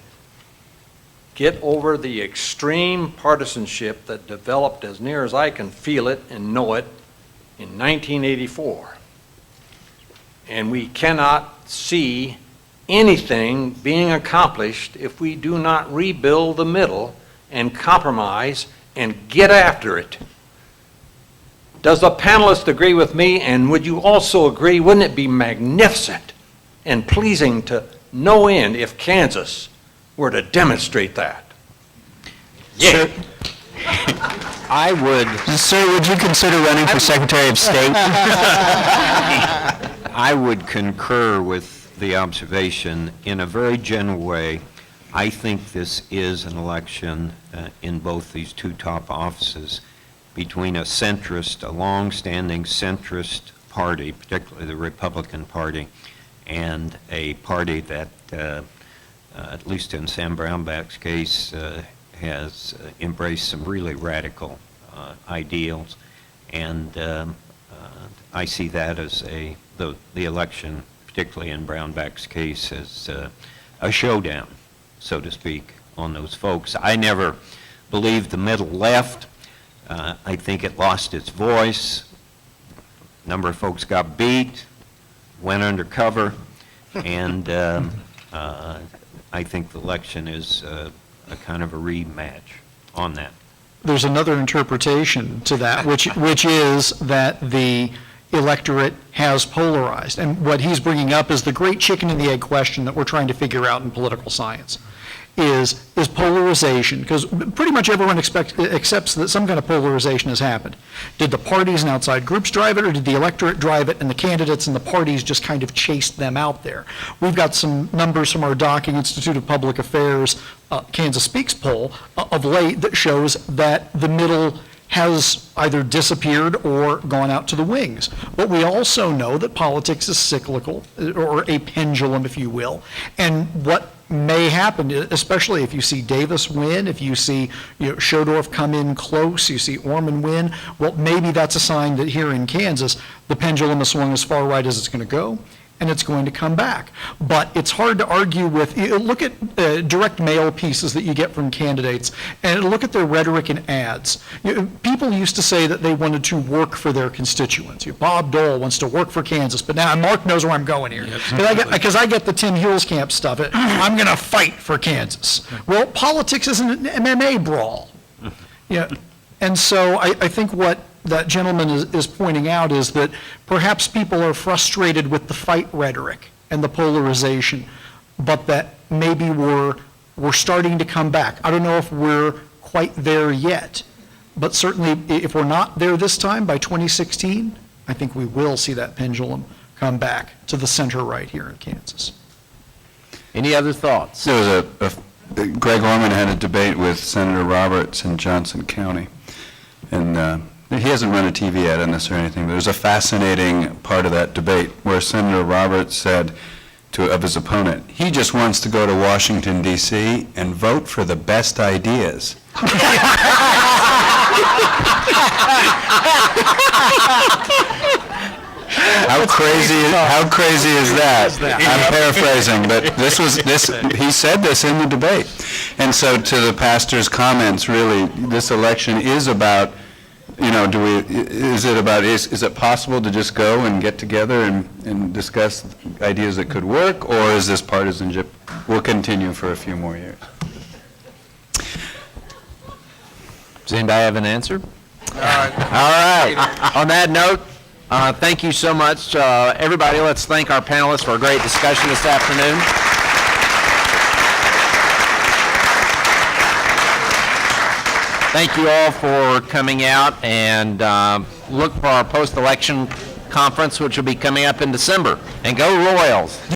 get over the extreme partisanship that developed, as near as I can feel it and know it, in 1984. And we cannot see anything being accomplished if we do not rebuild the middle and compromise and get after it. Does the panelist agree with me? And would you also agree, wouldn't it be magnificent and pleasing to no end if Kansas were to demonstrate that? Yeah. I would. Sir, would you consider running for Secretary of State? I would concur with the observation. In a very general way, I think this is an election in both these two top offices between a centrist, a long-standing centrist party, particularly the Republican Party, and a party that, at least in Sam Brownback's case, has embraced some really radical ideals. And I see that as the election, particularly in Brownback's case, as a showdown, so to speak, on those folks. I never believed the middle left. I think it lost its voice. A number of folks got beat, went undercover, and I think the election is a kind of a rematch on that. There's another interpretation to that, which is that the electorate has polarized. And what he's bringing up is the great chicken and the egg question that we're trying to figure out in political science, is polarization, because pretty much everyone accepts that some kind of polarization has happened. Did the parties and outside groups drive it, or did the electorate drive it and the candidates and the parties just kind of chased them out there? We've got some numbers from our Docking Institute of Public Affairs Kansas Speaks poll of late that shows that the middle has either disappeared or gone out to the wings. But we also know that politics is cyclical, or a pendulum, if you will, and what may happen, especially if you see Davis win, if you see Schodorf come in close, you see Orman win, well, maybe that's a sign that here in Kansas, the pendulum has swung as far right as it's going to go, and it's going to come back. But it's hard to argue with. Look at direct mail pieces that you get from candidates, and look at their rhetoric and ads. People used to say that they wanted to work for their constituents. Bob Dole wants to work for Kansas, but now Mark knows where I'm going here. Because I get the Tim Huelskamp stuff. I'm going to fight for Kansas. Well, politics is an MMA brawl. And so I think what that gentleman is pointing out is that perhaps people are frustrated with the fight rhetoric and the polarization, but that maybe we're starting to come back. I don't know if we're quite there yet, but certainly if we're not there this time by 2016, I think we will see that pendulum come back to the center right here in Kansas. Any other thoughts? There was Greg Orman had a debate with Senator Roberts in Johnson County, and he hasn't run a TV ad on this or anything, but there's a fascinating part of that debate where Senator Roberts said of his opponent, he just wants to go to Washington, D.C. and vote for the best ideas. How crazy is that? I'm paraphrasing, but he said this in the debate. And so to the pastor's comments, really, this election is about, is it possible to just go and get together and discuss ideas that could work, or is this partisanship will continue for a few more years? Does anybody have an answer? All right. On that note, thank you so much. Everybody, let's thank our panelists for a great discussion this afternoon. Thank you all for coming out, and look for our post-election conference, which will be coming up in December. And go Royals!